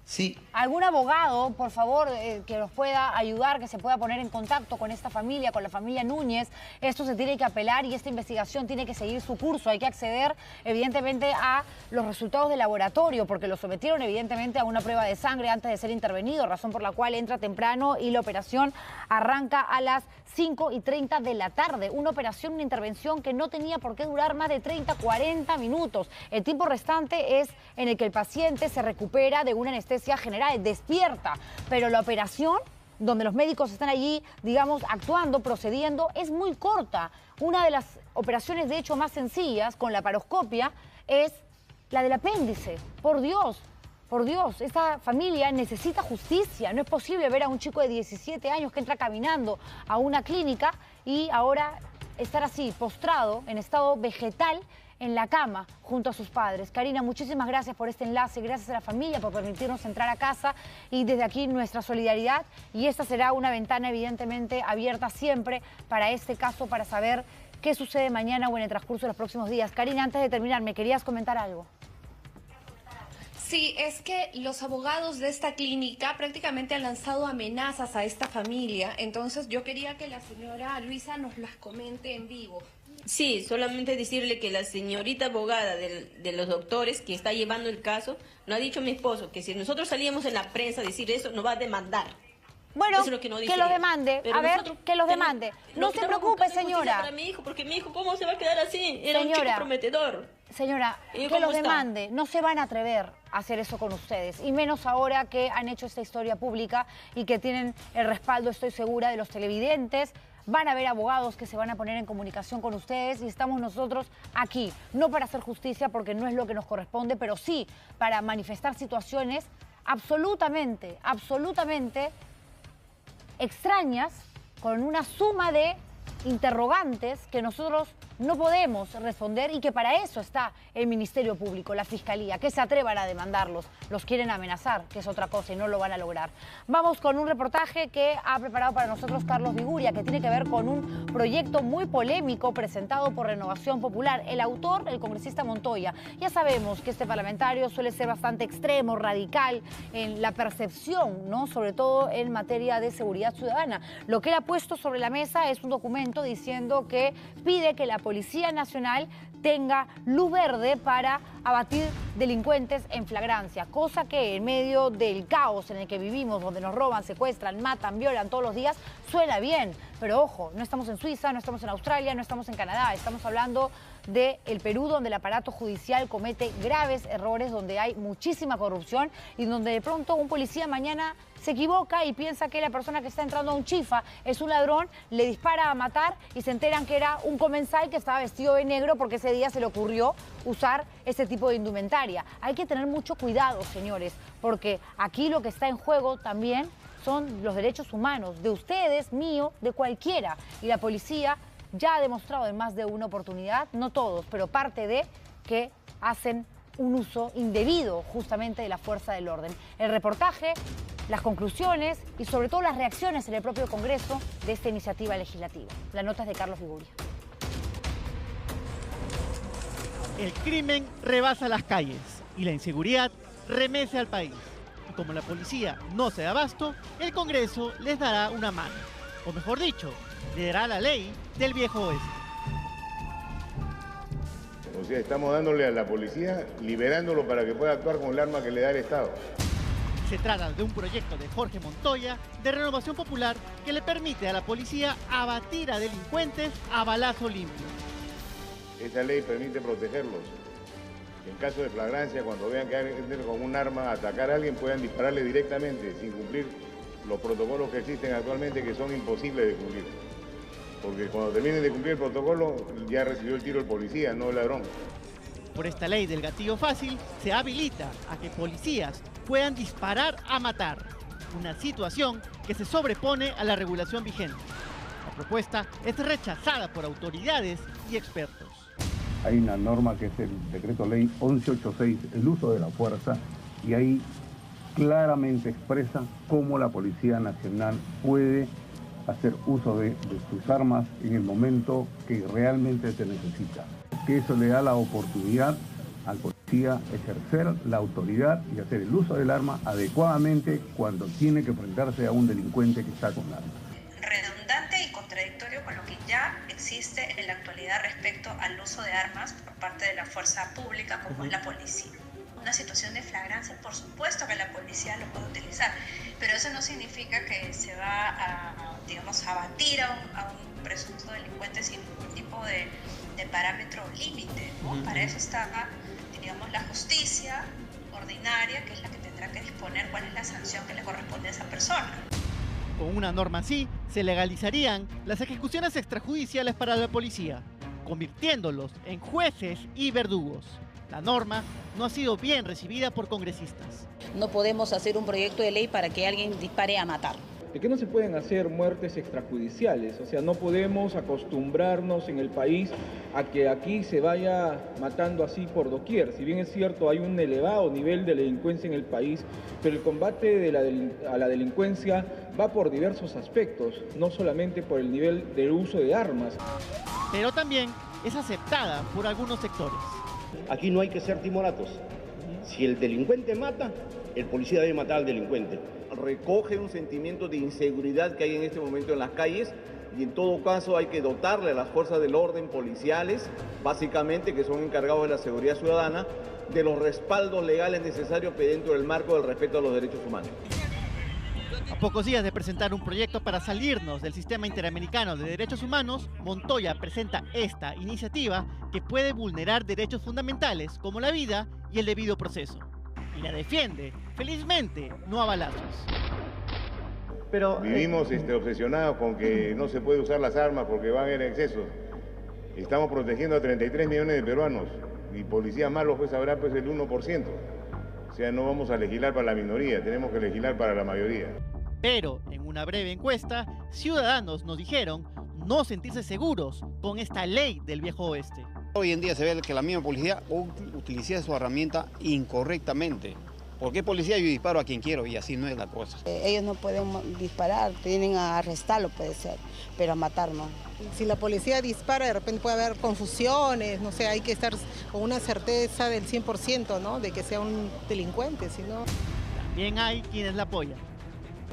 Sí. ¿Algún abogado, por favor, que nos pueda ayudar, que se pueda poner en contacto con esta familia, con la familia Núñez? Esto se tiene que apelar y esta investigación tiene que seguir su curso. Hay que acceder, evidentemente, a los resultados del laboratorio, porque lo sometieron, evidentemente, a una prueba de sangre antes de ser intervenido, razón por la cual entra temprano y la operación arranca a las 5:30 de la tarde. Una operación, una intervención que no tenía por qué durar más de 30, 40 minutos. El tiempo restante es en el que el paciente se recupera de una anestesia general, despierta. Pero la operación, donde los médicos están allí, digamos, actuando, procediendo, es muy corta. Una de las operaciones, de hecho, más sencillas, con la laparoscopia, es la del apéndice. Por Dios, esta familia necesita justicia. No es posible ver a un chico de 17 años que entra caminando a una clínica y ahora estar así, postrado, en estado vegetal, en la cama, junto a sus padres. Karina, muchísimas gracias por este enlace, gracias a la familia por permitirnos entrar a casa y desde aquí nuestra solidaridad. Y esta será una ventana evidentemente abierta siempre para este caso, para saber qué sucede mañana o en el transcurso de los próximos días. Karina, antes de terminar, ¿me querías comentar algo? Sí, es que los abogados de esta clínica prácticamente han lanzado amenazas a esta familia. Entonces yo quería que la señora Luisa nos las comente en vivo. Sí, solamente decirle que la señorita abogada de los doctores que está llevando el caso, nos ha dicho mi esposo que si nosotros salíamos en la prensa a decir eso, nos va a demandar. Bueno, eso es lo que, que los demande. Pero a ver, que los demande. No se preocupe, señora. Para mi hijo, porque mi hijo, ¿cómo se va a quedar así? Era un chico prometedor. Señora, que los demande. No se van a atrever a hacer eso con ustedes. Y menos ahora que han hecho esta historia pública y que tienen el respaldo, estoy segura, de los televidentes. Van a haber abogados que se van a poner en comunicación con ustedes y estamos nosotros aquí, no para hacer justicia porque no es lo que nos corresponde, pero sí para manifestar situaciones absolutamente extrañas, con una suma de interrogantes que nosotros no podemos responder y que para eso está el Ministerio Público, la Fiscalía, que se atrevan a demandarlos. Los quieren amenazar, que es otra cosa y no lo van a lograr. Vamos con un reportaje que ha preparado para nosotros Carlos Viguria, que tiene que ver con un proyecto muy polémico presentado por Renovación Popular. El autor, el congresista Montoya. Ya sabemos que este parlamentario suele ser bastante extremo, radical en la percepción, ¿no? Sobre todo en materia de seguridad ciudadana. Lo que él ha puesto sobre la mesa es un documento diciendo que pide que la Policía Nacional tenga luz verde para abatir delincuentes en flagrancia, cosa que en medio del caos en el que vivimos, donde nos roban, secuestran, matan, violan todos los días, suena bien. Pero ojo, no estamos en Suiza, no estamos en Australia, no estamos en Canadá, estamos hablando del Perú, donde el aparato judicial comete graves errores, donde hay muchísima corrupción y donde de pronto un policía mañana se equivoca y piensa que la persona que está entrando a un chifa es un ladrón, le dispara a matar y se enteran que era un comensal que estaba vestido de negro porque ese día se le ocurrió usar ese tipo de indumentaria. Hay que tener mucho cuidado, señores, porque aquí lo que está en juego también son los derechos humanos de ustedes, mío, de cualquiera. Y la policía ya ha demostrado en más de una oportunidad, no todos, pero parte de que hacen un uso indebido justamente de la fuerza del orden. El reportaje, las conclusiones y sobre todo las reacciones en el propio Congreso de esta iniciativa legislativa. La nota es de Carlos Viguria. El crimen rebasa las calles y la inseguridad remece al país. Y como la policía no se da abasto, el Congreso les dará una mano. O mejor dicho, le dará la ley del viejo oeste. O sea, estamos dándole a la policía, liberándolo para que pueda actuar con el arma que le da el Estado. Se trata de un proyecto de Jorge Montoya, de Renovación Popular, que le permite a la policía abatir a delincuentes a balazo limpio. Esa ley permite protegerlos. En caso de flagrancia, cuando vean que alguien con un arma a atacar a alguien, puedan dispararle directamente, sin cumplir los protocolos que existen actualmente, que son imposibles de cumplir. Porque cuando terminen de cumplir el protocolo, ya recibió el tiro el policía, no el ladrón. Por esta ley del gatillo fácil, se habilita a que policías puedan disparar a matar, una situación que se sobrepone a la regulación vigente. La propuesta es rechazada por autoridades y expertos. Hay una norma que es el decreto ley 1186, el uso de la fuerza, y ahí claramente expresa cómo la Policía Nacional puede hacer uso de sus armas en el momento que realmente se necesita. Que eso le da la oportunidad al policía ejercer la autoridad y hacer el uso del arma adecuadamente cuando tiene que enfrentarse a un delincuente que está con armas. Redundante y contradictorio con lo que ya existe en la actualidad respecto al uso de armas por parte de la fuerza pública como es la policía. Una situación de flagrancia, por supuesto que la policía lo puede utilizar, pero eso no significa que se va a, digamos, abatir a un presunto delincuente sin ningún tipo de parámetro o límite, ¿no? Para eso está, digamos, la justicia ordinaria, que es la que tendrá que disponer cuál es la sanción que le corresponde a esa persona. Con una norma así, se legalizarían las ejecuciones extrajudiciales para la policía, convirtiéndolos en jueces y verdugos. La norma no ha sido bien recibida por congresistas. No podemos hacer un proyecto de ley para que alguien dispare a matar. De que no se pueden hacer muertes extrajudiciales, o sea, no podemos acostumbrarnos en el país a que aquí se vaya matando así por doquier. Si bien es cierto, hay un elevado nivel de delincuencia en el país, pero el combate a la delincuencia va por diversos aspectos, no solamente por el nivel del uso de armas. Pero también es aceptada por algunos sectores. Aquí no hay que ser timoratos. Si el delincuente mata, el policía debe matar al delincuente. Recoge un sentimiento de inseguridad que hay en este momento en las calles y en todo caso hay que dotarle a las fuerzas del orden policiales, básicamente que son encargados de la seguridad ciudadana, de los respaldos legales necesarios dentro del marco del respeto a los derechos humanos. A pocos días de presentar un proyecto para salirnos del sistema interamericano de derechos humanos, Montoya presenta esta iniciativa que puede vulnerar derechos fundamentales como la vida y el debido proceso. Y la defiende, felizmente, no a balazos. Pero vivimos obsesionados con que no se puede usar las armas porque van en exceso. Estamos protegiendo a 33 millones de peruanos y policías malos pues habrá pues el 1%. O sea, no vamos a legislar para la minoría, tenemos que legislar para la mayoría. Pero en una breve encuesta, ciudadanos nos dijeron no sentirse seguros con esta ley del viejo oeste. Hoy en día se ve que la misma policía utiliza su herramienta incorrectamente. Porque policía yo disparo a quien quiero y así no es la cosa. Ellos no pueden disparar, tienen a arrestarlo puede ser, pero a matar no. Si la policía dispara, de repente puede haber confusiones, no sé, hay que estar con una certeza del 100%, ¿no? De que sea un delincuente, si no... También hay quienes la apoyan.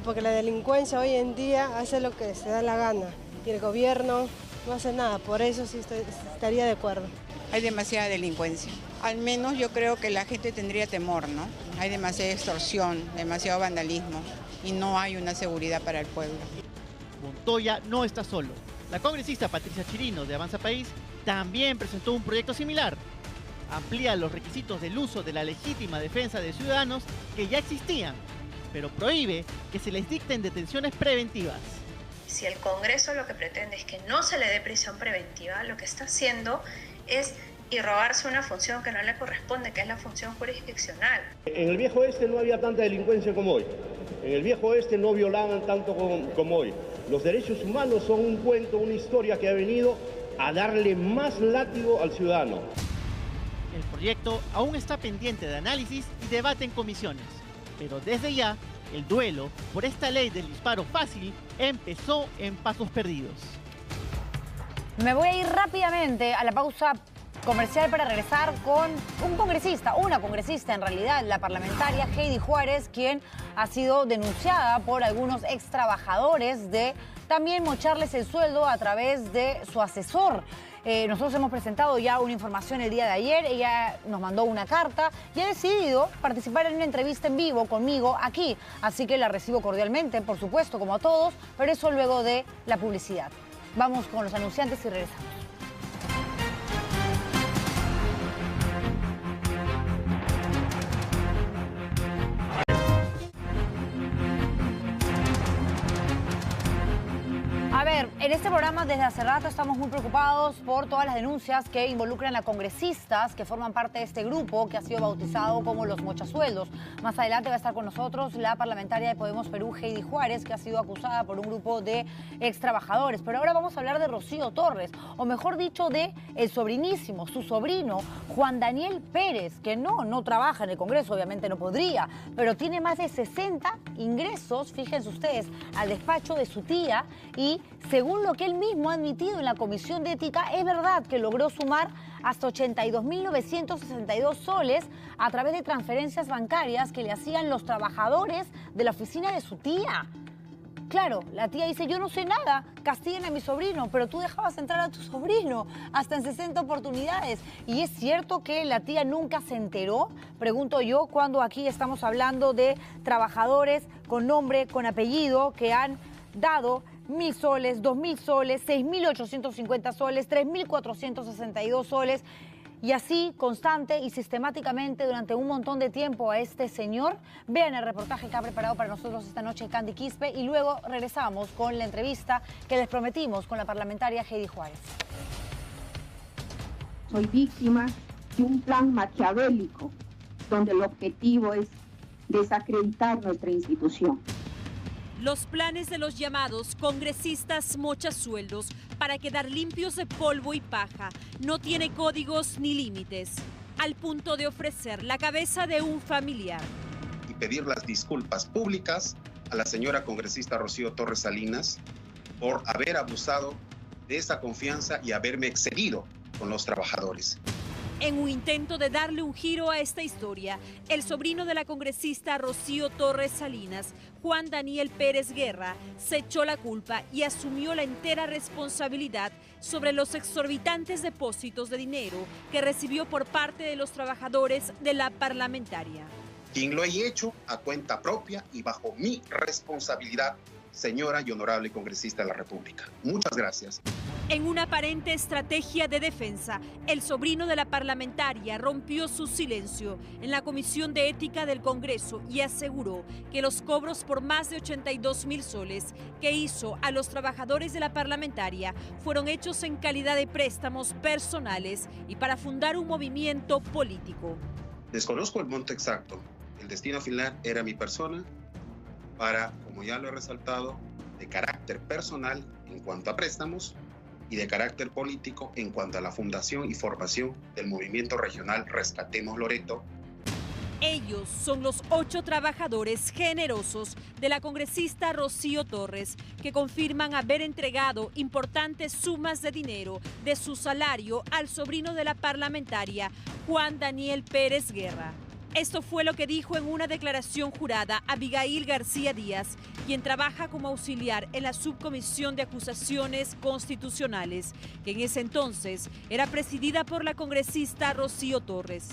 Porque la delincuencia hoy en día hace lo que se da la gana y el gobierno no hace nada, por eso sí estaría de acuerdo. Hay demasiada delincuencia. Al menos yo creo que la gente tendría temor, ¿no? Hay demasiada extorsión, demasiado vandalismo y no hay una seguridad para el pueblo. Montoya no está solo. La congresista Patricia Chirino de Avanza País también presentó un proyecto similar. Amplía los requisitos del uso de la legítima defensa de ciudadanos que ya existían, pero prohíbe que se les dicten detenciones preventivas. Si el Congreso lo que pretende es que no se le dé prisión preventiva, lo que está haciendo es irrogarse una función que no le corresponde, que es la función jurisdiccional. En el viejo oeste no había tanta delincuencia como hoy. En el viejo oeste no violaban tanto como hoy. Los derechos humanos son un cuento, una historia que ha venido a darle más látigo al ciudadano. El proyecto aún está pendiente de análisis y debate en comisiones, pero desde ya el duelo por esta ley del disparo fácil empezó en pasos perdidos. Me voy a ir rápidamente a la pausa comercial para regresar con una congresista en realidad, la parlamentaria Heidi Juárez, quien ha sido denunciada por algunos ex trabajadores de también mocharles el sueldo a través de su asesor. Nosotros hemos presentado ya una información el día de ayer, ella nos mandó una carta y ha decidido participar en una entrevista en vivo conmigo aquí, así que la recibo cordialmente, por supuesto, como a todos, pero eso luego de la publicidad. Vamos con los anunciantes y regresamos. A ver, en este programa desde hace rato estamos muy preocupados por todas las denuncias que involucran a congresistas que forman parte de este grupo que ha sido bautizado como los mochasueldos. Más adelante va a estar con nosotros la parlamentaria de Podemos Perú, Heidi Juárez, que ha sido acusada por un grupo de ex trabajadores. Pero ahora vamos a hablar de Rocío Torres, o mejor dicho, de el sobrinísimo, su sobrino, Juan Daniel Pérez, que no trabaja en el Congreso, obviamente no podría, pero tiene más de 60 ingresos, fíjense ustedes, al despacho de su tía y según lo que él mismo ha admitido en la Comisión de Ética, es verdad que logró sumar hasta 82.962 soles a través de transferencias bancarias que le hacían los trabajadores de la oficina de su tía. Claro, la tía dice, yo no sé nada, castiguen a mi sobrino, pero tú dejabas entrar a tu sobrino hasta en 60 oportunidades. ¿Y es cierto que la tía nunca se enteró? Pregunto yo, cuando aquí estamos hablando de trabajadores con nombre, con apellido, que han dado 1.000 soles, 2.000 soles, 6.850 soles, 3.462 soles, y así constante y sistemáticamente durante un montón de tiempo a este señor. Vean el reportaje que ha preparado para nosotros esta noche Candy Quispe y luego regresamos con la entrevista que les prometimos con la parlamentaria Heidi Juárez. Soy víctima de un plan maquiavélico donde el objetivo es desacreditar nuestra institución. Los planes de los llamados congresistas mochasueldos para quedar limpios de polvo y paja no tiene códigos ni límites, al punto de ofrecer la cabeza de un familiar. Y pedir las disculpas públicas a la señora congresista Rocío Torres Salinas por haber abusado de esa confianza y haberme excedido con los trabajadores. En un intento de darle un giro a esta historia, el sobrino de la congresista Rocío Torres Salinas, Juan Daniel Pérez Guerra, se echó la culpa y asumió la entera responsabilidad sobre los exorbitantes depósitos de dinero que recibió por parte de los trabajadores de la parlamentaria. Quien lo he hecho a cuenta propia y bajo mi responsabilidad, señora y honorable congresista de la República. Muchas gracias. En una aparente estrategia de defensa, el sobrino de la parlamentaria rompió su silencio en la Comisión de Ética del Congreso y aseguró que los cobros por más de 82.000 soles que hizo a los trabajadores de la parlamentaria fueron hechos en calidad de préstamos personales y para fundar un movimiento político. Desconozco el monto exacto. El destino final era mi persona para, como ya lo he resaltado, de carácter personal en cuanto a préstamos y de carácter político en cuanto a la fundación y formación del movimiento regional Rescatemos Loreto. Ellos son los 8 trabajadores generosos de la congresista Rocío Torres, que confirman haber entregado importantes sumas de dinero de su salario al sobrino de la parlamentaria, Juan Daniel Pérez Guerra. Esto fue lo que dijo en una declaración jurada Abigail García Díaz, quien trabaja como auxiliar en la Subcomisión de Acusaciones Constitucionales, que en ese entonces era presidida por la congresista Rocío Torres.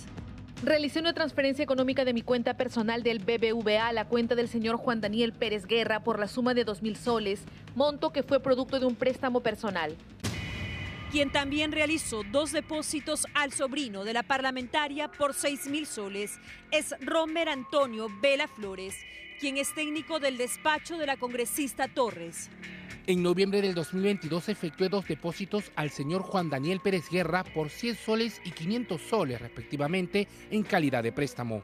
Realicé una transferencia económica de mi cuenta personal del BBVA a la cuenta del señor Juan Daniel Pérez Guerra por la suma de 2.000 soles, monto que fue producto de un préstamo personal. Quien también realizó 2 depósitos al sobrino de la parlamentaria por 6.000 soles es Romer Antonio Vela Flores, quien es técnico del despacho de la congresista Torres. En noviembre del 2022 efectué 2 depósitos al señor Juan Daniel Pérez Guerra por 100 soles y 500 soles respectivamente en calidad de préstamo.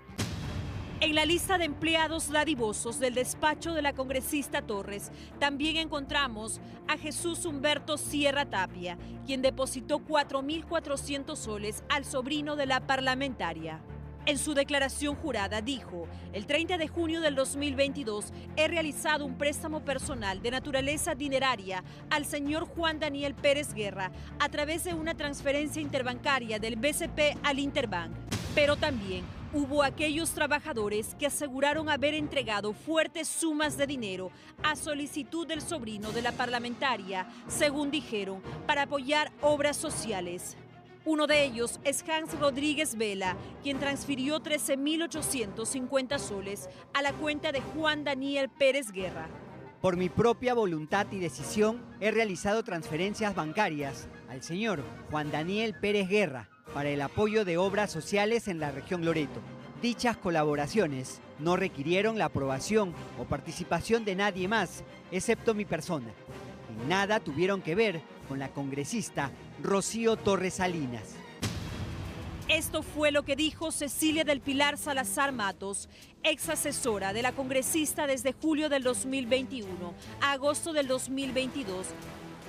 En la lista de empleados dadivosos del despacho de la congresista Torres también encontramos a Jesús Humberto Sierra Tapia, quien depositó 4.400 soles al sobrino de la parlamentaria. En su declaración jurada dijo: el 30 de junio del 2022 he realizado un préstamo personal de naturaleza dineraria al señor Juan Daniel Pérez Guerra a través de una transferencia interbancaria del BCP al Interbank. Pero también hubo aquellos trabajadores que aseguraron haber entregado fuertes sumas de dinero a solicitud del sobrino de la parlamentaria, según dijeron, para apoyar obras sociales. Uno de ellos es Hans Rodríguez Vela, quien transfirió 13.850 soles a la cuenta de Juan Daniel Pérez Guerra. Por mi propia voluntad y decisión, he realizado transferencias bancarias al señor Juan Daniel Pérez Guerra para el apoyo de obras sociales en la región Loreto. Dichas colaboraciones no requirieron la aprobación o participación de nadie más, excepto mi persona. Y nada tuvieron que ver con la congresista Rocío Torres Salinas. Esto fue lo que dijo Cecilia del Pilar Salazar Matos, ex asesora de la congresista desde julio del 2021 a agosto del 2022.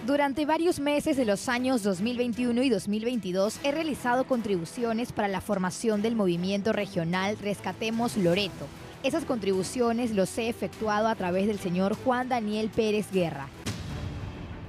Durante varios meses de los años 2021 y 2022 he realizado contribuciones para la formación del movimiento regional Rescatemos Loreto. Esas contribuciones los he efectuado a través del señor Juan Daniel Pérez Guerra.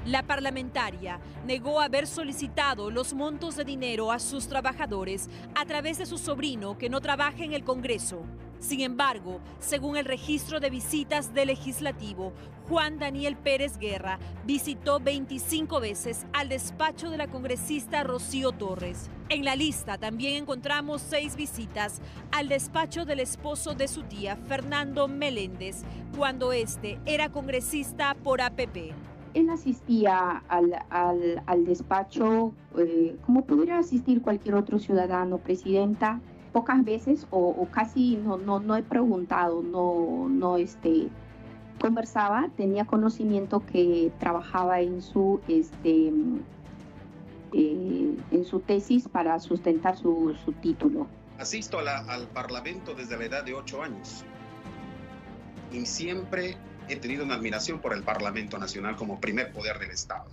La parlamentaria negó haber solicitado los montos de dinero a sus trabajadores a través de su sobrino que no trabaja en el Congreso. Sin embargo, según el registro de visitas del Legislativo, Juan Daniel Pérez Guerra visitó 25 veces al despacho de la congresista Rocío Torres. En la lista también encontramos 6 visitas al despacho del esposo de su tía, Fernando Meléndez, cuando este era congresista por APP. Él asistía al despacho como pudiera asistir cualquier otro ciudadano, presidenta. Pocas veces o casi no he preguntado, conversaba, tenía conocimiento que trabajaba en su tesis para sustentar su título. Asisto al Parlamento desde la edad de 8 años y siempre he tenido una admiración por el Parlamento Nacional como primer poder del Estado.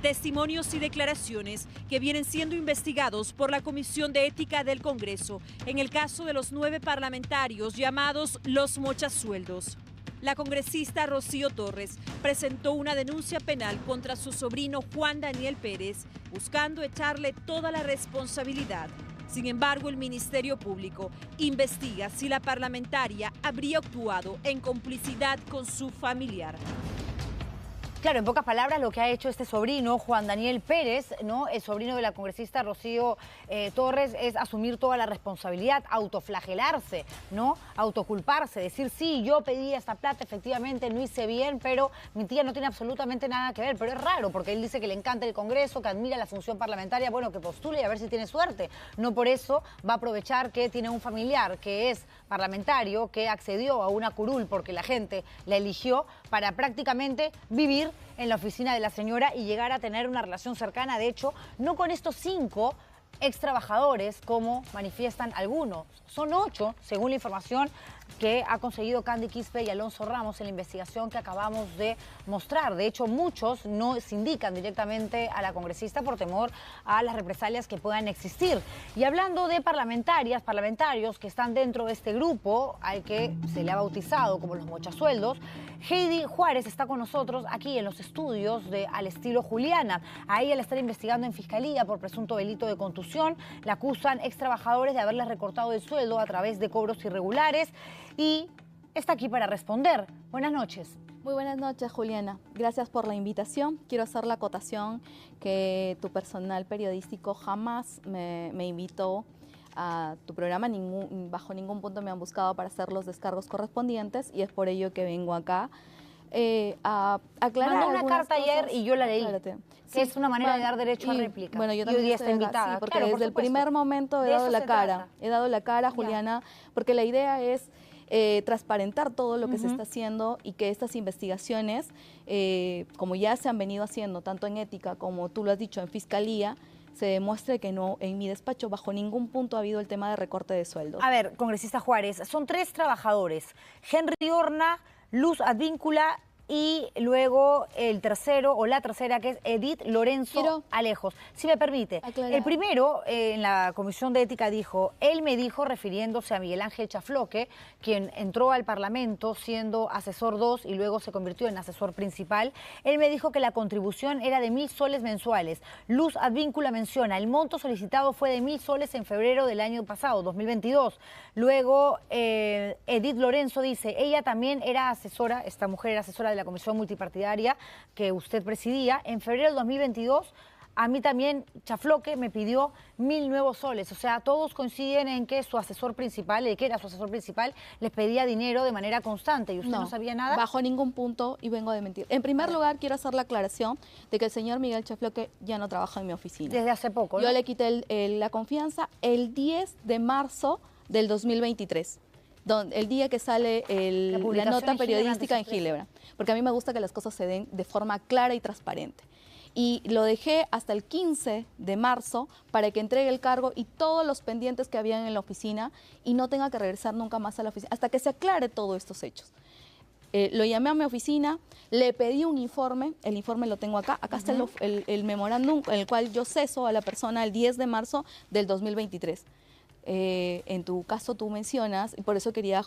Testimonios y declaraciones que vienen siendo investigados por la Comisión de Ética del Congreso en el caso de los 9 parlamentarios llamados los mochasueldos. La congresista Rocío Torres presentó una denuncia penal contra su sobrino Juan Daniel Pérez, buscando echarle toda la responsabilidad. Sin embargo, el Ministerio Público investiga si la parlamentaria habría actuado en complicidad con su familiar. Claro, en pocas palabras, lo que ha hecho este sobrino, Juan Daniel Pérez, ¿no?, el sobrino de la congresista Rocío Torres, es asumir toda la responsabilidad, autoflagelarse, ¿no?, autoculparse, decir, sí, yo pedí esta plata, efectivamente no hice bien, pero mi tía no tiene absolutamente nada que ver. Pero es raro, porque él dice que le encanta el Congreso, que admira la función parlamentaria, bueno, que postule y a ver si tiene suerte. No por eso va a aprovechar que tiene un familiar que es parlamentario, que accedió a una curul porque la gente la eligió para prácticamente vivir en la oficina de la señora y llegar a tener una relación cercana, de hecho, no con estos 5 ex trabajadores como manifiestan algunos, son 8, según la información que ha conseguido Candy Quispe y Alonso Ramos en la investigación que acabamos de mostrar. De hecho, muchos no se indican directamente a la congresista por temor a las represalias que puedan existir. Y hablando de parlamentarios que están dentro de este grupo, al que se le ha bautizado como los mochasueldos, Heidi Juárez está con nosotros aquí en los estudios de Al Estilo Juliana. A ella la están investigando en Fiscalía por presunto delito de contusión. La acusan ex trabajadores de haberles recortado el sueldo a través de cobros irregulares y está aquí para responder. Buenas noches. Muy buenas noches, Juliana. Gracias por la invitación. Quiero hacer la acotación que tu personal periodístico jamás me invitó a tu programa, bajo ningún punto me han buscado para hacer los descargos correspondientes y es por ello que vengo acá a aclarar. Mandó una carta cosas. ayer y yo la leí. Sí, es una manera de dar derecho a réplica. Bueno, yo y también hoy día está invitada. Sí, porque claro, desde el primer momento he dado la cara. He dado la cara, Juliana, porque la idea es transparentar todo lo que se está haciendo y que estas investigaciones, como ya se han venido haciendo, tanto en ética como tú lo has dicho, en fiscalía, se demuestre que no, en mi despacho, bajo ningún punto ha habido el tema de recorte de sueldos. A ver, congresista Juárez, son 3 trabajadores, Henry Horna, Luz Advíncula y luego el tercero o la tercera, que es Edith Lorenzo Alejos. Si me permite, el primero en la Comisión de Ética dijo, él me dijo, refiriéndose a Miguel Ángel Chafloque, quien entró al Parlamento siendo asesor 2 y luego se convirtió en asesor principal, él me dijo que la contribución era de 1.000 soles mensuales. Luz Advíncula menciona, el monto solicitado fue de 1.000 soles en febrero del año pasado, 2022. Luego Edith Lorenzo dice, ella también era asesora, esta mujer era asesora de la Comisión Multipartidaria que usted presidía. En febrero del 2022, a mí también Chafloque me pidió 1.000 nuevos soles. O sea, todos coinciden en que su asesor principal, el que era su asesor principal, les pedía dinero de manera constante. ¿Y usted no sabía nada? Bajo ningún punto, y vengo a desmentir. En primer lugar, quiero hacer la aclaración de que el señor Miguel Chafloque ya no trabaja en mi oficina. Desde hace poco, ¿no? Yo le quité la confianza el 10 de marzo del 2023. El día que sale la nota periodística en Ginebra, porque a mí me gusta que las cosas se den de forma clara y transparente. Y lo dejé hasta el 15 de marzo para que entregue el cargo y todos los pendientes que habían en la oficina y no tenga que regresar nunca más a la oficina, hasta que se aclare todos estos hechos. Lo llamé a mi oficina, le pedí un informe, el informe lo tengo acá está el memorándum en el cual yo ceso a la persona el 10 de marzo del 2023. En tu caso tú mencionas, y por eso quería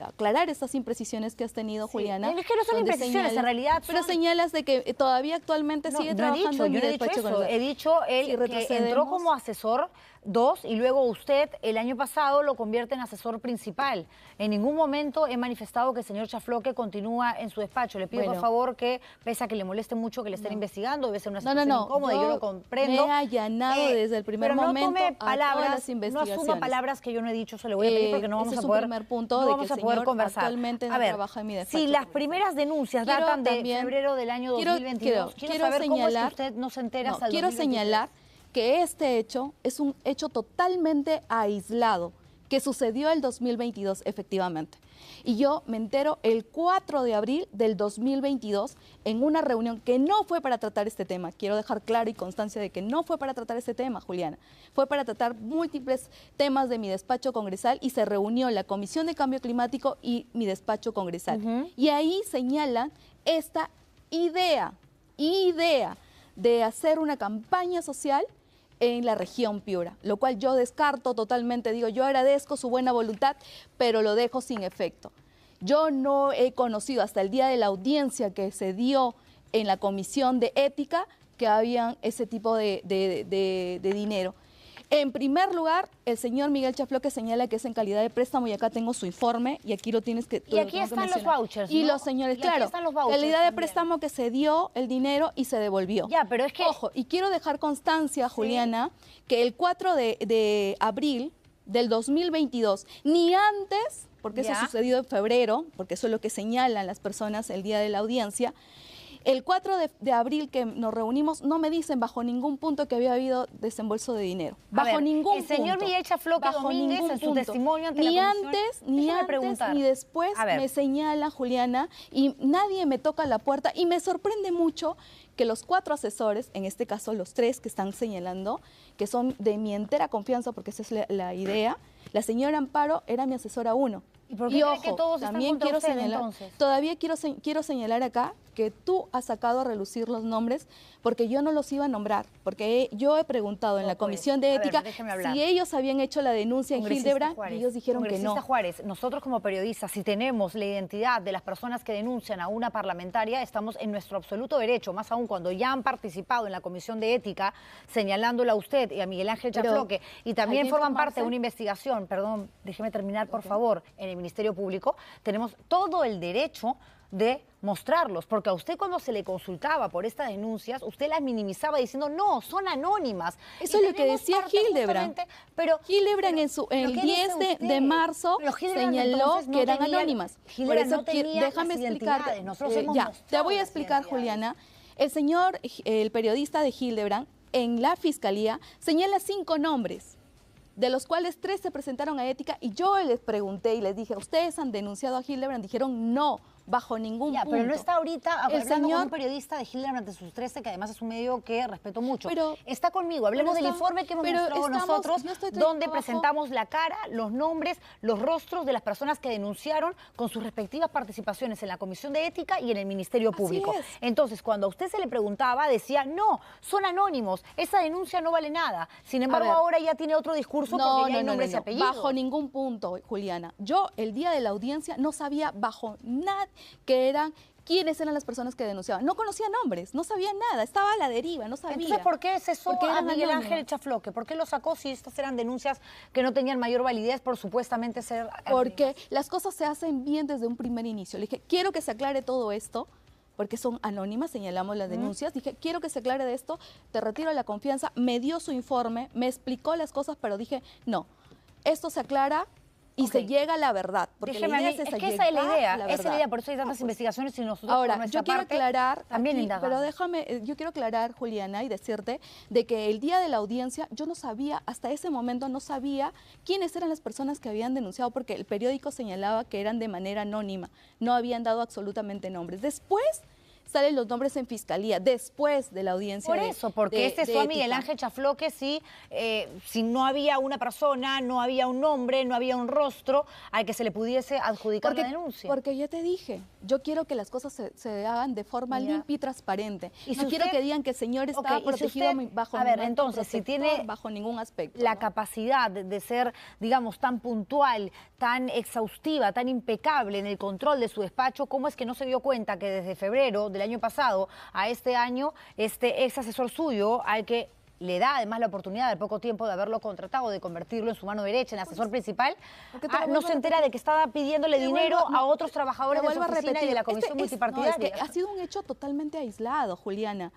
aclarar estas imprecisiones que has tenido, Juliana. Es que no son imprecisiones, en realidad son... Pero señalas de que todavía actualmente sigue trabajando en mi despacho. He dicho él que entró como asesor 2 y luego usted el año pasado lo convierte en asesor principal. En ningún momento he manifestado que el señor Chafloque continúa en su despacho. Le pido por favor que, pese a que le moleste mucho que le estén investigando, debe ser una situación incómoda y yo lo comprendo. Me he allanado desde el primer momento a todas las investigaciones. No asuma palabras que yo no he dicho, se le voy a pedir porque no vamos a poder, primer punto no de vamos que a poder conversar. Actualmente no trabaja en mi despacho. Si las primeras denuncias datan de febrero del año 2022, quiero saber cómo es que usted no se entera hasta el 2023. Quiero señalar que este hecho es un hecho totalmente aislado, que sucedió el 2022 efectivamente. Y yo me entero el 4 de abril del 2022 en una reunión que no fue para tratar este tema. Quiero dejar clara y constancia de que no fue para tratar este tema, Juliana. Fue para tratar múltiples temas de mi despacho congresal y se reunió la Comisión de Cambio Climático y mi despacho congresal. Y ahí señalan esta idea de hacer una campaña social en la región Piura, lo cual yo descarto totalmente. Digo, yo agradezco su buena voluntad, pero lo dejo sin efecto. Yo no he conocido hasta el día de la audiencia que se dio en la Comisión de Ética que habían ese tipo de dinero. En primer lugar, el señor Miguel Chafloque señala que es en calidad de préstamo y acá tengo su informe y aquí lo tienes que... Y aquí están los vouchers, ¿no? Y los señores, claro, calidad de préstamo que se dio el dinero y se devolvió. Ya, pero es que... Ojo, y quiero dejar constancia, Juliana, que el 4 de abril del 2022, ni antes, porque eso sucedió en febrero, porque eso es lo que señalan las personas el día de la audiencia, el 4 de abril que nos reunimos, no me dicen bajo ningún punto que había habido desembolso de dinero. Bajo ningún punto. El señor Miguel Chafloque Domínguez, en su testimonio ante la comisión, ni antes, ni después me señala, Juliana, y nadie me toca la puerta. Y me sorprende mucho que los 4 asesores, en este caso los 3 que están señalando, que son de mi entera confianza, porque esa es la idea, la señora Amparo era mi asesora 1. ¿Y por qué cree que todos están también contra quiero usted, señalar, entonces? todavía quiero señalar acá que tú has sacado a relucir los nombres porque yo no los iba a nombrar, porque yo he preguntado en la Comisión de Ética si ellos habían hecho la denuncia en Hildebrand y ellos dijeron que no. Juárez, nosotros como periodistas, si tenemos la identidad de las personas que denuncian a una parlamentaria, estamos en nuestro absoluto derecho, más aún cuando ya han participado en la Comisión de Ética, señalándola a usted y a Miguel Ángel Chafloque, y también forman parte de una investigación, perdón, déjeme terminar por favor, en el Ministerio Público, tenemos todo el derecho de mostrarlos, porque a usted cuando se le consultaba por estas denuncias, usted las minimizaba diciendo, no, son anónimas. Eso es lo que decía Hildebrand. Pero Hildebrand en el 10 de marzo señaló que eran anónimas. Por eso déjame explicarte. Ya, te voy a explicar, Juliana. El periodista de Hildebrand, en la Fiscalía, señala 5 nombres, de los cuales 3 se presentaron a Ética, y yo les pregunté y les dije, ¿ustedes han denunciado a Hildebrand? Dijeron no, bajo ningún punto. Pero no está ahorita hablando con un periodista de Hildebrand ante sus 13, que además es un medio que respeto mucho. Pero está conmigo, hablemos del informe que hemos mostrado nosotros, donde presentamos la cara, los nombres, los rostros de las personas que denunciaron con sus respectivas participaciones en la Comisión de Ética y en el Ministerio Público. Entonces, cuando a usted se le preguntaba, decía, no, son anónimos, esa denuncia no vale nada. Sin embargo, ahora ya tiene otro discurso porque ya hay nombres y apellidos. Bajo ningún punto, Juliana. Yo, el día de la audiencia, no sabía bajo nada quiénes eran las personas que denunciaban. No conocía nombres, no sabía nada, estaba a la deriva, no sabía. Entonces, ¿por qué cesó a Miguel Ángel Chafloque? ¿Por qué lo sacó si estas eran denuncias que no tenían mayor validez por supuestamente ser anónimas? Porque las cosas se hacen bien desde un primer inicio. Le dije, quiero que se aclare todo esto, porque son anónimas, señalamos las denuncias. Dije, quiero que se aclare de esto, te retiro la confianza. Me dio su informe, me explicó las cosas, pero dije, no, esto se aclara y se llega a la verdad. Porque déjeme, la idea es que esa es la idea, esa es la idea, por eso hay tantas investigaciones y nosotros ahora, por nuestra yo quiero parte, aclarar, también aquí, indagamos. pero déjame, yo quiero aclarar, Juliana, y decirte de que el día de la audiencia yo no sabía, hasta ese momento no sabía quiénes eran las personas que habían denunciado, porque el periódico señalaba que eran de manera anónima, no habían dado absolutamente nombres. Después salen los nombres en fiscalía, después de la audiencia. Por eso, porque fue Miguel Ángel Chafloque, si no había una persona, no había un nombre, no había un rostro al que se le pudiese adjudicar la denuncia. Porque ya te dije, yo quiero que las cosas se hagan de forma limpia y transparente. Y no quiero que digan que el señor estaba protegido bajo entonces, si tiene bajo ningún aspecto. La capacidad de ser, digamos, tan puntual, tan exhaustiva, tan impecable en el control de su despacho, ¿cómo es que no se dio cuenta que desde febrero del año pasado a este año, este ex asesor suyo, al que le da además la oportunidad al poco tiempo de haberlo contratado, de convertirlo en su mano derecha, en asesor principal, no se entera de que estaba pidiéndole dinero a otros trabajadores de su oficina y de la comisión multipartidaria? Ha sido un hecho totalmente aislado, Juliana.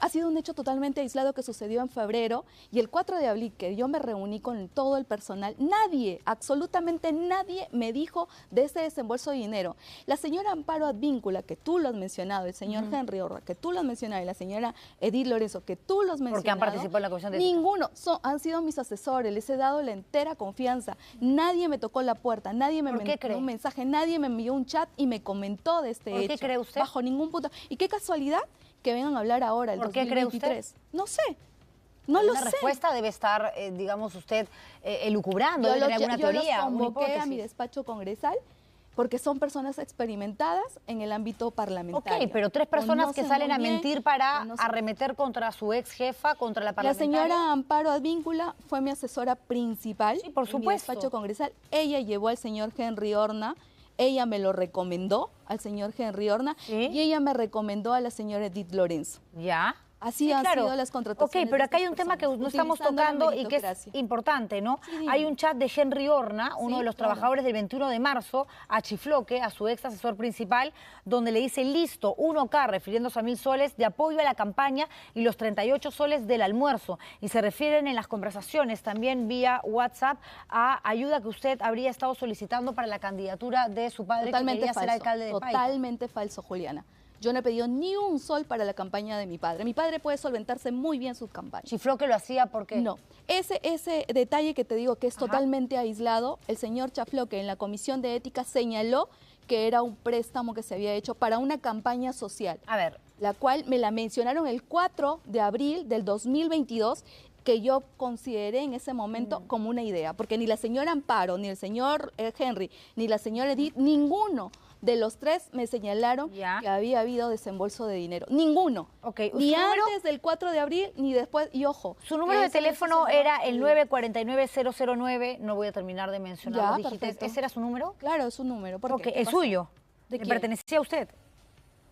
Ha sido un hecho totalmente aislado que sucedió en febrero, y el 4 de abril, que yo me reuní con todo el personal, nadie, absolutamente nadie me dijo de ese desembolso de dinero. La señora Amparo Advíncula, que tú lo has mencionado, el señor Henry Orra, que tú lo has mencionado, y la señora Edith Lorenzo, que tú lo has mencionado. Porque han participado en la comisión de ética. Ninguno, han sido mis asesores, les he dado la entera confianza. Nadie me tocó la puerta, nadie me envió un mensaje, nadie me envió un chat y me comentó de este hecho. ¿Por qué cree usted? Bajo ningún punto. Y qué casualidad que vengan a hablar ahora, el 2023. ¿Cree usted? No sé, no lo sé. La respuesta debe estar, digamos, usted elucubrando, debe tener alguna teoría, yo los convoqué a mi despacho congresal porque son personas experimentadas en el ámbito parlamentario. Ok, pero 3 personas que salen a mentir para arremeter contra su ex jefa, contra la parlamentaria. La señora Amparo Advíncula fue mi asesora principal por supuesto. En mi despacho congresal. Ella llevó al señor Henry Orna. Ella me lo recomendó al señor Henry Orna y ella me recomendó a la señora Edith Lorenzo. ¿Ya? Así han sido las contrataciones. Ok, pero acá hay un tema que no estamos tocando y que es importante, ¿no? Sí, hay un chat de Henry Orna, uno de los trabajadores del 21 de marzo, a Chifloque, a su ex asesor principal, donde le dice, listo, 1K, refiriéndose a 1.000 soles de apoyo a la campaña y los 38 soles del almuerzo. Y se refieren en las conversaciones también vía WhatsApp a ayuda que usted habría estado solicitando para la candidatura de su padre, totalmente que quería ser alcalde de Paica. Totalmente falso, Juliana. Yo no he pedido ni un sol para la campaña de mi padre. Mi padre puede solventarse muy bien sus campañas. ¿Chifloque lo hacía por qué? No. Ese detalle que te digo que es totalmente aislado, el señor Chafloque en la Comisión de Ética señaló que era un préstamo que se había hecho para una campaña social. A ver. La cual me la mencionaron el 4 de abril del 2022 que yo consideré en ese momento como una idea, porque ni la señora Amparo, ni el señor Henry, ni la señora Edith, ninguno de los tres me señalaron que había habido desembolso de dinero. Ninguno. Ni antes del 4 de abril, ni después. Y ojo. Su número de teléfono era el 949-009. No voy a terminar de mencionar los dígitos. ¿Ese era su número? Claro, es su número. ¿Por qué? ¿Es suyo? ¿De ¿Le quién? pertenecía a usted?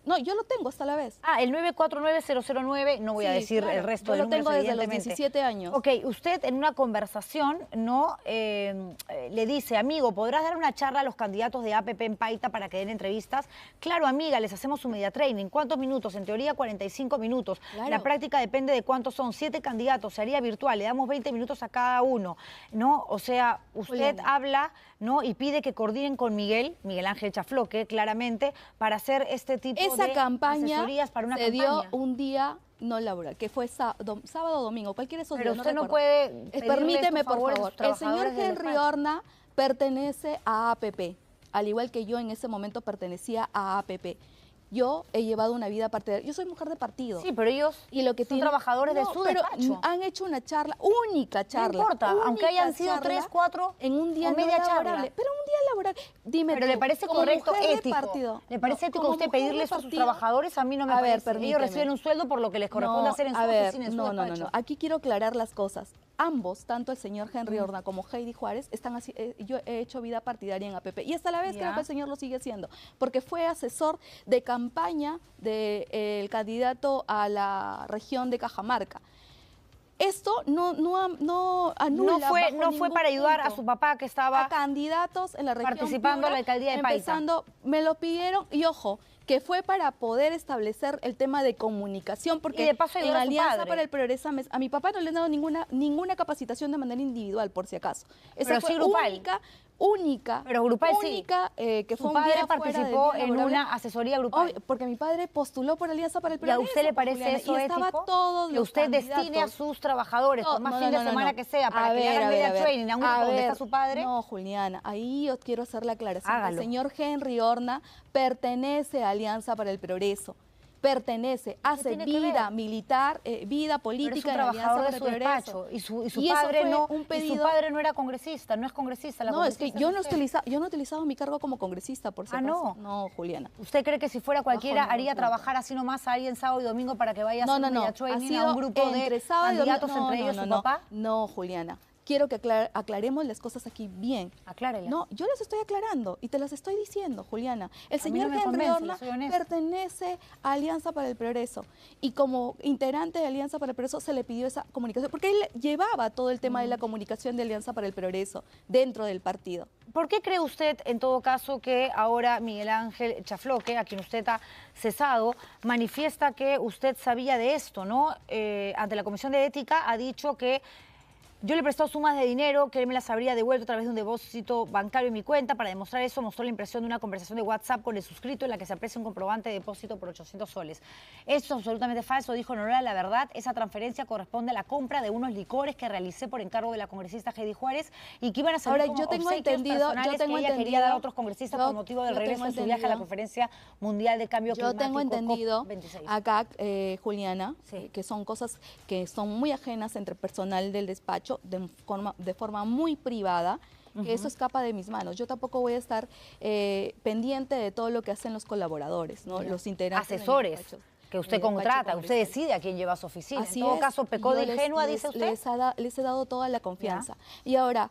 No, yo lo tengo hasta la vez. Ah, el 949-009, no voy a decir el resto de números, yo lo tengo desde los evidentemente. 17 años. Ok, usted en una conversación le dice, amigo, ¿podrás dar una charla a los candidatos de APP en Paita para que den entrevistas? Claro, amiga, les hacemos su media training. ¿Cuántos minutos? En teoría 45 minutos. Claro. La práctica depende de cuántos son. 7 candidatos, se haría virtual, le damos 20 minutos a cada uno, ¿no? O sea, usted habla, ¿no? Y pide que coordinen con Miguel Ángel Chafloque, claramente, para hacer este tipo de asesorías para una se dio campaña. un día no laboral, que fue sábado o domingo, cualquiera de esos Pero días. usted no recuerdo. puede pedirle Permíteme, estos por favores a favor. sus El señor trabajadores del Henry despacho. Horna pertenece a APP, al igual que yo en ese momento pertenecía a APP. Yo he llevado una vida partidaria. Yo soy mujer de partido. Sí, pero ellos son trabajadores de su pero despacho. han hecho una charla, única charla. No importa, aunque única hayan sido charla 3, 4 en un día o media no charla. laborable. Pero un día laboral. Dime Pero tú, ¿le parece como correcto, mujer de ético? partido, ¿Le parece ético a como usted mujer de pedirle eso a sus partido? trabajadores? A mí no me A ver, parece. Ellos permíteme. reciben un sueldo por lo que les corresponde hacer en su oficina, en su despacho. No. Aquí quiero aclarar las cosas. Ambos, tanto el señor Henry Horna como Heidi Juárez, yo he hecho vida partidaria en APP. Y hasta la vez creo que el señor lo sigue haciendo, porque fue asesor de campaña del candidato a la región de Cajamarca. Esto no anula. No fue para ayudar a su papá que estaba a candidatos en la región participando en la alcaldía de Paita. Me lo pidieron y ojo, que fue para poder establecer el tema de comunicación, porque Y de paso en ayudar a su Alianza padre. para el Progreso a mi papá no le han dado ninguna capacitación de manera individual, por si acaso. Esa Pero fue sí grupal. única, Pero grupal sí. que Su fue un padre día fuera participó del día en laborable. una asesoría grupal. Porque mi padre postuló por Alianza para el ¿Y Progreso. a usted le parece Juliana, eso y estaba ético? todos Que los usted destine a candidatos. sus trabajadores, por más fin de semana que sea, para A que le ver, hagan a ver, media a ver. training a un grupo A donde ver, está su padre. No, Juliana, ahí yo quiero hacer la aclaración. Hágalo. El señor Henry Horna pertenece a Alianza para el Progreso. Hace tiene que vida ver? militar, vida política Pero es un en Alianza trabajador para de el su Progreso. despacho y su eso padre fue no un y su pedido. padre no era congresista, no es congresista. La No, es que congresista yo no, usted. yo no he utilizado mi cargo como congresista, por si acaso. No, Juliana. ¿Usted cree que si fuera cualquiera Bajo haría ningún trabajar así nomás a alguien sábado y domingo para que vaya a hacer media Ha training sido a un grupo de entre sábado y domingo. candidatos, entre ellos su papá? No, Juliana. Quiero que aclaremos las cosas aquí bien. Aclárelas. No, yo las estoy aclarando y te las estoy diciendo, Juliana. El señor no me Henry convence, Horna le soy honesta. pertenece a Alianza para el Progreso y como integrante de Alianza para el Progreso se le pidió esa comunicación, porque él llevaba todo el tema de la comunicación de Alianza para el Progreso dentro del partido. ¿Por qué cree usted, en todo caso, que ahora Miguel Ángel Chafloque, a quien usted ha cesado, manifiesta que usted sabía de esto, ¿no? Ante la Comisión de Ética ha dicho que yo le he prestado sumas de dinero que él me las habría devuelto a través de un depósito bancario en mi cuenta. Para demostrar eso, mostró la impresión de una conversación de WhatsApp con el suscrito en la que se aprecia un comprobante de depósito por 800 soles. Esto es absolutamente falso, dijo, no era la verdad. Esa transferencia corresponde a la compra de unos licores que realicé por encargo de la congresista Heidi Juárez y que iban a salir Ahora, como yo tengo obsequios entendido, personales que ella quería dar a otros congresistas por motivo del regreso de su viaje a la Conferencia Mundial de Cambio Climático. Yo tengo entendido COP26. acá, Juliana, que son cosas que son muy ajenas entre personal del despacho, de forma muy privada, que eso escapa de mis manos. Yo tampoco voy a estar pendiente de todo lo que hacen los colaboradores, ¿no? Los integrantes. Asesores que usted contrata, usted decide a quién lleva a su oficina. En todo caso, pecó de ingenua, dice usted. Les he dado toda la confianza. Y ahora,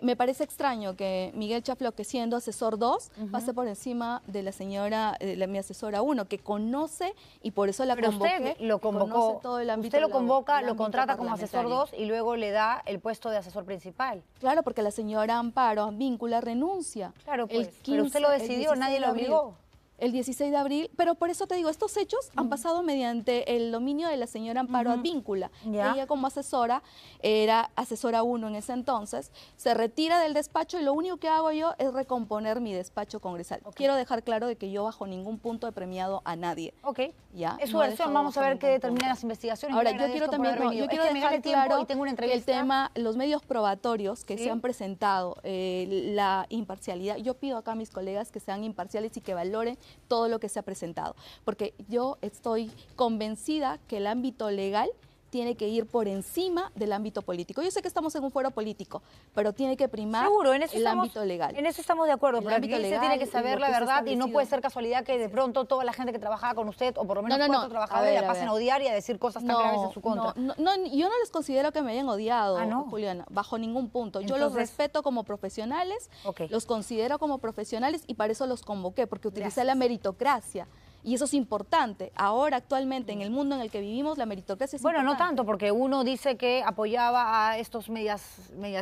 me parece extraño que Miguel Chafloque, siendo asesor 2, pase por encima de la señora, mi asesora 1, que conoce y por eso la convoqué. Pero usted lo convocó, todo el ámbito, usted lo convoca, lo contrata como parlamentario. asesor 2 y luego le da el puesto de asesor principal. Claro, porque la señora Amparo Víncula renuncia. Claro, pues, pero usted lo decidió, nadie lo obligó. El 16 de abril, pero por eso te digo, estos hechos han pasado mediante el dominio de la señora Amparo Advíncula. Ella como asesora, era asesora 1 en ese entonces, se retira del despacho y lo único que hago yo es recomponer mi despacho congresal. Quiero dejar claro de que yo bajo ningún punto he premiado a nadie. ¿Ya? Es su versión, vamos a ver qué determinan las investigaciones. Ahora, yo quiero también, yo quiero dejar claro y tengo una que el entrevista. tema, los medios probatorios que se han presentado, la imparcialidad, yo pido acá a mis colegas que sean imparciales y que valoren todo lo que se ha presentado, porque yo estoy convencida que el ámbito legal tiene que ir por encima del ámbito político. Yo sé que estamos en un foro político, pero tiene que primar Seguro, en eso el ámbito legal. En eso estamos de acuerdo, pero aquí se tiene que y saber lo la que está verdad y no establecido. puede ser casualidad que de pronto toda la gente que trabajaba con usted, o por lo menos No, no, cuatro no. trabajadores, A la ver. pasen a odiar y a decir cosas tan graves en su contra. Yo no les considero que me hayan odiado, ¿no? Juliana, bajo ningún punto. Yo los Entonces- respeto como profesionales, los considero como profesionales y para eso los convoqué, porque utilicé la meritocracia. Y eso es importante. Ahora, actualmente, en el mundo en el que vivimos, la meritocracia es Bueno, importante. no tanto, porque uno dice que apoyaba a estos media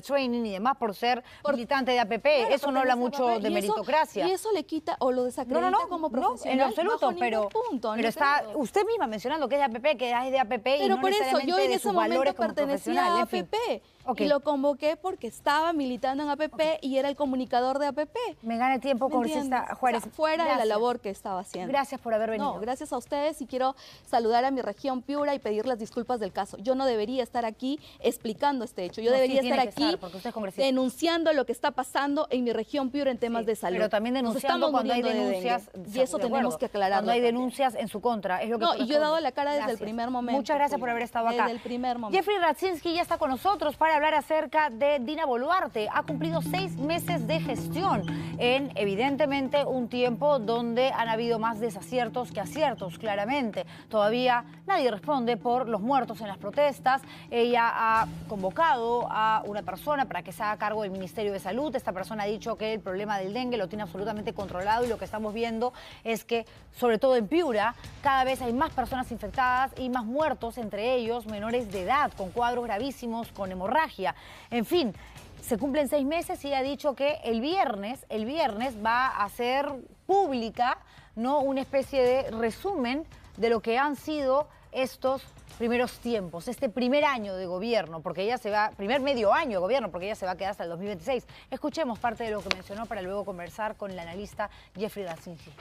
training y demás por ser militante de APP. Claro, Eso no habla mucho de y eso- meritocracia. Y eso le quita o lo desacredita como profesional. en lo absoluto, bajo pero, ningún punto, pero no está creo. usted misma mencionando que es de APP, que es de APP y Pero no por eso yo necesariamente en de ese sus valores momento como pertenecía profesional, a en fin. APP Ok. y lo convoqué porque estaba militando en APP y era el comunicador de APP. Me gana tiempo, ¿Me congresista entiendes? Juárez. O sea, fuera de la Gracias. labor que estaba haciendo. Gracias por haber venido. No, gracias a ustedes y quiero saludar a mi región Piura y pedir las disculpas del caso. Yo no debería estar aquí explicando este hecho. Yo No, sí debería tiene estar que aquí estar, porque usted es congresista. denunciando lo que está pasando en mi región Piura en temas de salud. Pero también Nos denunciando estamos cuando hay muriendo de denuncias. dengue, y eso de acuerdo, tenemos que aclararlo. Cuando hay también. denuncias en su contra. Es lo que No, y yo he corresponde. dado la cara desde el Gracias. primer momento. Muchas gracias por Juliana, haber estado acá. Desde el primer momento. Jeffrey Radzinski ya está con nosotros para hablar acerca de Dina Boluarte. Ha cumplido 6 meses de gestión en, evidentemente, un tiempo donde han habido más desaciertos que aciertos, claramente. Todavía nadie responde por los muertos en las protestas. Ella ha convocado a una persona para que se haga cargo del Ministerio de Salud. Esta persona ha dicho que el problema del dengue lo tiene absolutamente controlado y lo que estamos viendo es que, sobre todo en Piura, cada vez hay más personas infectadas y más muertos, entre ellos menores de edad, con cuadros gravísimos, con hemorragia. En fin, se cumplen 6 meses y ha dicho que el viernes va a hacer pública, ¿no?, una especie de resumen de lo que han sido estos primeros tiempos, este primer año de gobierno, porque ella se va, primer medio año de gobierno, porque ella se va a quedar hasta el 2026. Escuchemos parte de lo que mencionó para luego conversar con el analista Jeffrey Radzinski.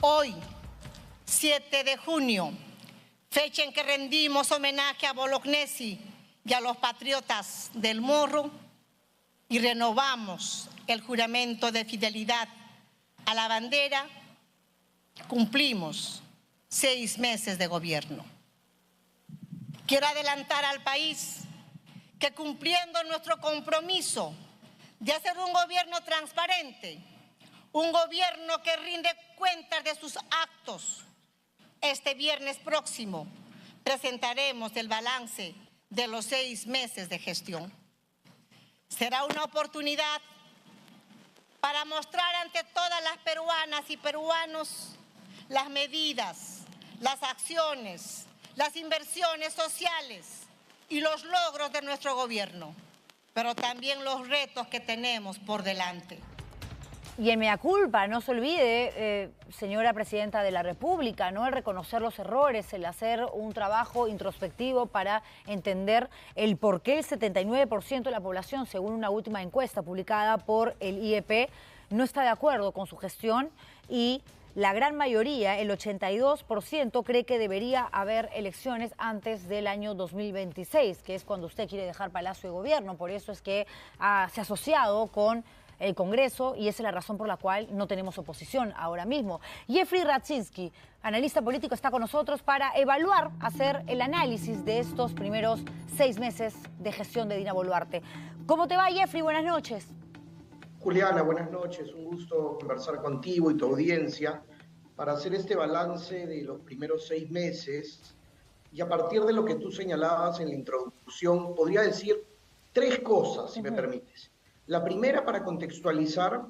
Hoy, 7 de junio, fecha en que rendimos homenaje a Bolognesi y a los patriotas del Morro y renovamos el juramento de fidelidad a la bandera, cumplimos 6 meses de gobierno. Quiero adelantar al país que cumpliendo nuestro compromiso de hacer un gobierno transparente, un gobierno que rinde cuentas de sus actos, este viernes próximo presentaremos el balance de los 6 meses de gestión. Será una oportunidad para mostrar ante todas las peruanas y peruanos las medidas, las acciones, las inversiones sociales y los logros de nuestro gobierno, pero también los retos que tenemos por delante. Y el mea culpa, no se olvide, señora Presidenta de la República, ¿no?, el reconocer los errores, el hacer un trabajo introspectivo para entender el por qué el 79% de la población, según una última encuesta publicada por el IEP, no está de acuerdo con su gestión y la gran mayoría, el 82%, cree que debería haber elecciones antes del año 2026, que es cuando usted quiere dejar Palacio de Gobierno. Por eso es que se ha asociado con el Congreso y esa es la razón por la cual no tenemos oposición ahora mismo. Jeffrey Radzinski, analista político, está con nosotros para evaluar, hacer el análisis de estos primeros 6 meses de gestión de Dina Boluarte. ¿Cómo te va, Jeffrey? Buenas noches. Juliana, buenas noches. Un gusto conversar contigo y tu audiencia para hacer este balance de los primeros 6 meses. Y a partir de lo que tú señalabas en la introducción, podría decir 3 cosas, si me permites. La primera, para contextualizar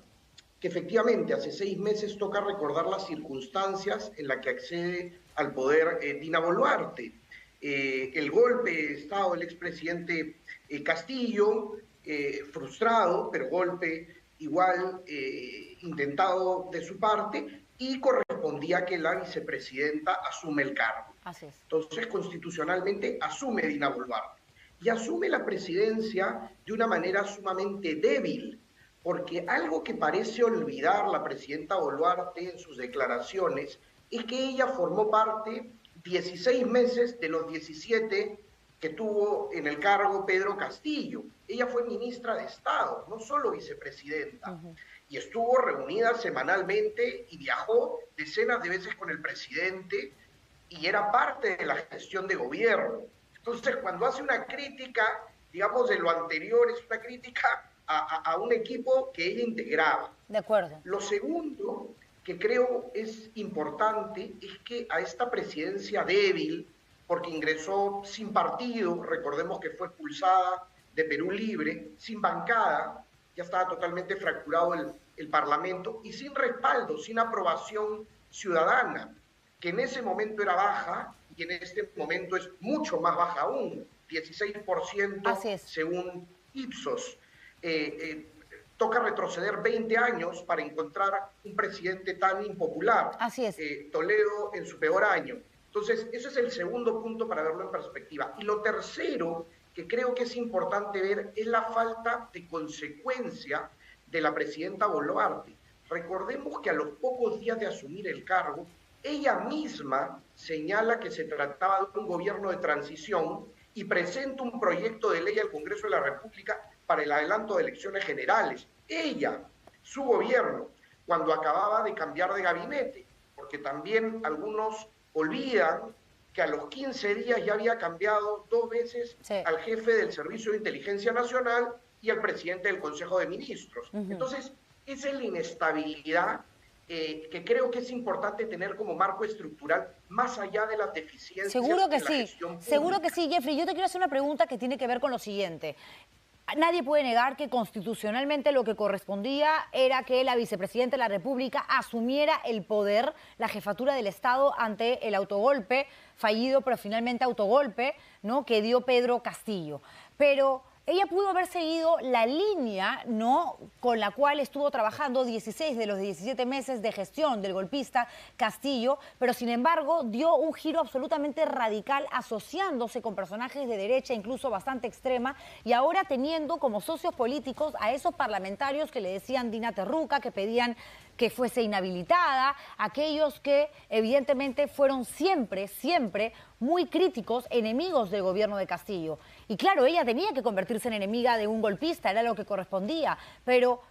que efectivamente hace 6 meses toca recordar las circunstancias en las que accede al poder Dina Boluarte. El golpe de Estado del expresidente Castillo, frustrado, pero golpe igual intentado de su parte, y correspondía que la vicepresidenta asume el cargo. Así es. Entonces, constitucionalmente asume Dina Boluarte. Y asume la presidencia de una manera sumamente débil, porque algo que parece olvidar la presidenta Boluarte en sus declaraciones es que ella formó parte 16 meses de los 17 que tuvo en el cargo Pedro Castillo. Ella fue ministra de Estado, no solo vicepresidenta, y estuvo reunida semanalmente y viajó decenas de veces con el presidente y era parte de la gestión de gobierno. Entonces, cuando hace una crítica, digamos, de lo anterior, es una crítica a un equipo que ella integraba. De acuerdo. Lo segundo que creo es importante es que a esta presidencia débil, porque ingresó sin partido, recordemos que fue expulsada de Perú Libre, sin bancada, ya estaba totalmente fracturado el Parlamento, y sin respaldo, sin aprobación ciudadana, que en ese momento era baja y en este momento es mucho más baja aún, 16% según Ipsos. Toca retroceder 20 años para encontrar un presidente tan impopular. Así es. Toledo en su peor año. Entonces, ese es el segundo punto para verlo en perspectiva. Y lo tercero que creo que es importante ver es la falta de consecuencia de la presidenta Boluarte. Recordemos que a los pocos días de asumir el cargo, ella misma señala que se trataba de un gobierno de transición y presenta un proyecto de ley al Congreso de la República para el adelanto de elecciones generales. Ella, su gobierno, cuando acababa de cambiar de gabinete, porque también algunos olvidan que a los 15 días ya había cambiado 2 veces al jefe del Servicio de Inteligencia Nacional y al presidente del Consejo de Ministros. Entonces, esa es la inestabilidad que creo que es importante tener como marco estructural, más allá de las deficiencias. Seguro que de la sí, gestión pública. seguro que sí, Jeffrey. Yo te quiero hacer una pregunta que tiene que ver con lo siguiente. Nadie puede negar que constitucionalmente lo que correspondía era que la vicepresidenta de la República asumiera el poder, la jefatura del Estado ante el autogolpe, fallido pero finalmente autogolpe, ¿no?, que dio Pedro Castillo. Pero ella pudo haber seguido la línea, ¿no?, con la cual estuvo trabajando 16 de los 17 meses de gestión del golpista Castillo, pero sin embargo dio un giro absolutamente radical asociándose con personajes de derecha, incluso bastante extrema, y ahora teniendo como socios políticos a esos parlamentarios que le decían Dina Terruca, que pedían que fuese inhabilitada, aquellos que evidentemente fueron siempre muy críticos, enemigos del gobierno de Castillo. Y claro, ella tenía que convertirse en enemiga de un golpista, era lo que correspondía, pero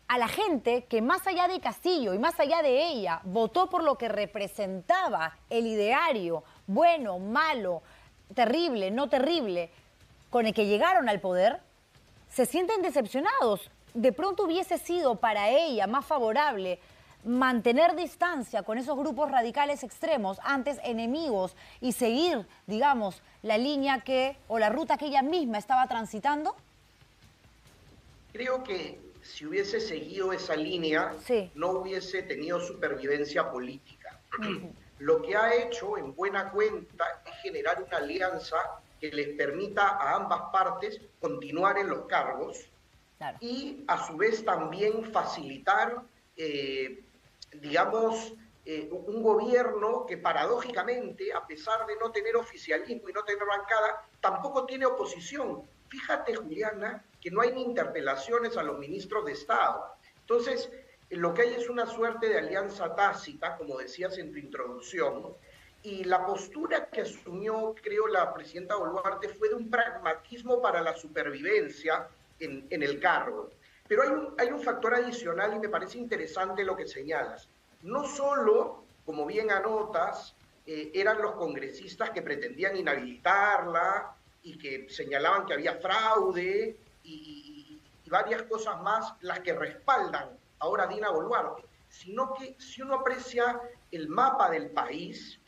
a la gente que más allá de Castillo y más allá de ella votó por lo que representaba el ideario, bueno, malo, terrible, no terrible, con el que llegaron al poder, se sienten decepcionados. De pronto hubiese sido para ella más favorable mantener distancia con esos grupos radicales extremos, antes enemigos, y seguir, digamos, la línea o la ruta que ella misma estaba transitando? Creo que si hubiese seguido esa línea, no hubiese tenido supervivencia política. Lo que ha hecho, en buena cuenta, es generar una alianza que les permita a ambas partes continuar en los cargos, y a su vez también facilitar, digamos, un gobierno que paradójicamente, a pesar de no tener oficialismo y no tener bancada, tampoco tiene oposición. Fíjate, Juliana, que no hay ni interpelaciones a los ministros de Estado. Entonces, lo que hay es una suerte de alianza tácita, como decías en tu introducción, y la postura que asumió, creo, la presidenta Boluarte fue de un pragmatismo para la supervivencia en el cargo. Pero hay un factor adicional y me parece interesante lo que señalas. No solo, como bien anotas, eran los congresistas que pretendían inhabilitarla y que señalaban que había fraude y varias cosas más las que respaldan ahora a Dina Boluarte, sino que si uno aprecia el mapa del país,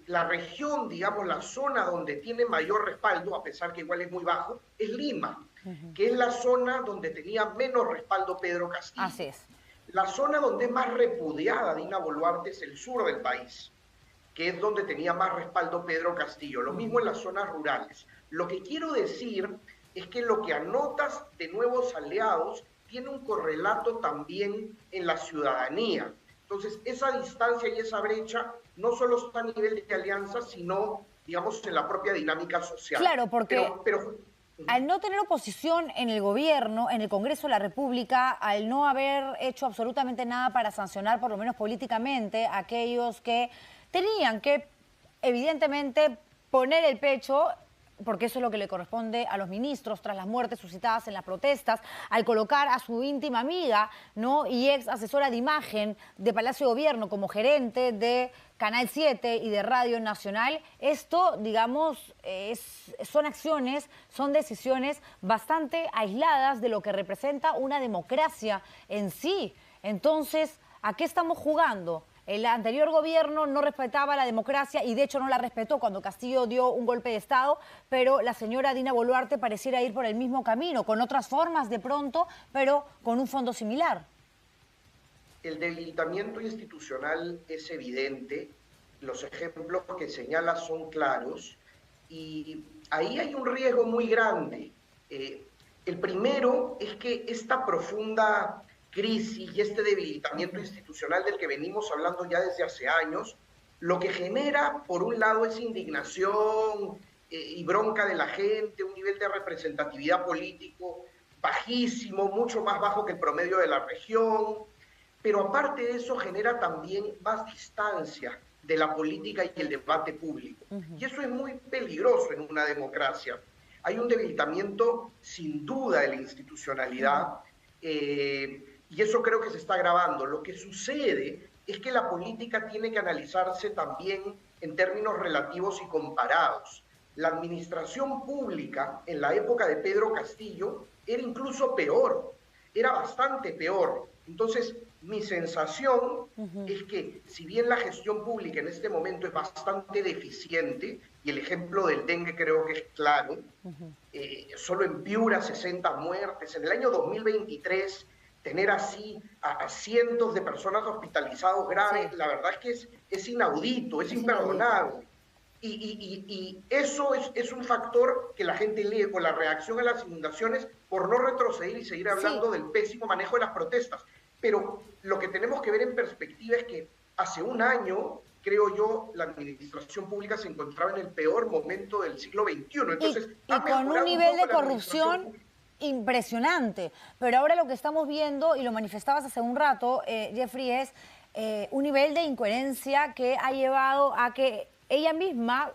la región, digamos, la zona donde tiene mayor respaldo, a pesar que igual es muy bajo, es Lima, que es la zona donde tenía menos respaldo Pedro Castillo. Así es. La zona donde es más repudiada Dina Boluarte es el sur del país, que es donde tenía más respaldo Pedro Castillo. Lo mismo en las zonas rurales. Lo que quiero decir es que lo que anotas de nuevos aliados tiene un correlato también en la ciudadanía. Entonces, esa distancia y esa brecha no solo está a nivel de alianza, sino, digamos, en la propia dinámica social. Claro, porque al no tener oposición en el gobierno, en el Congreso de la República, al no haber hecho absolutamente nada para sancionar, por lo menos políticamente, a aquellos que tenían que, evidentemente, poner el pecho porque eso es lo que le corresponde a los ministros tras las muertes suscitadas en las protestas, al colocar a su íntima amiga, ¿no?, y ex asesora de imagen de Palacio de Gobierno como gerente de Canal 7 y de Radio Nacional. Esto, digamos, son acciones, son decisiones bastante aisladas de lo que representa una democracia en sí. Entonces, ¿a qué estamos jugando? El anterior gobierno no respetaba la democracia y de hecho no la respetó cuando Castillo dio un golpe de Estado, pero la señora Dina Boluarte pareciera ir por el mismo camino, con otras formas de pronto, pero con un fondo similar. El debilitamiento institucional es evidente, los ejemplos que señala son claros y ahí hay un riesgo muy grande. El primero es que esta profunda crisis y este debilitamiento institucional del que venimos hablando ya desde hace años, lo que genera, por un lado, es indignación y bronca de la gente, un nivel de representatividad político bajísimo, mucho más bajo que el promedio de la región, pero aparte de eso genera también más distancia de la política y el debate público. Y eso es muy peligroso en una democracia. Hay un debilitamiento sin duda de la institucionalidad, y eso creo que se está agravando. Lo que sucede es que la política tiene que analizarse también en términos relativos y comparados. La administración pública en la época de Pedro Castillo era incluso peor, era bastante peor. Entonces, mi sensación es que si bien la gestión pública en este momento es bastante deficiente, y el ejemplo del dengue creo que es claro, solo en Piura 60 muertes, en el año 2023 tener así a cientos de personas hospitalizadas graves, la verdad es que es inaudito, es imperdonable. Y eso es un factor que la gente lee con la reacción a las inundaciones por no retroceder y seguir hablando del pésimo manejo de las protestas. Pero lo que tenemos que ver en perspectiva es que hace un año, creo yo, la administración pública se encontraba en el peor momento del siglo XXI. Entonces, y con un nivel de corrupción impresionante. Pero ahora lo que estamos viendo, y lo manifestabas hace un rato, Jeffrey, es un nivel de incoherencia que ha llevado a que ella misma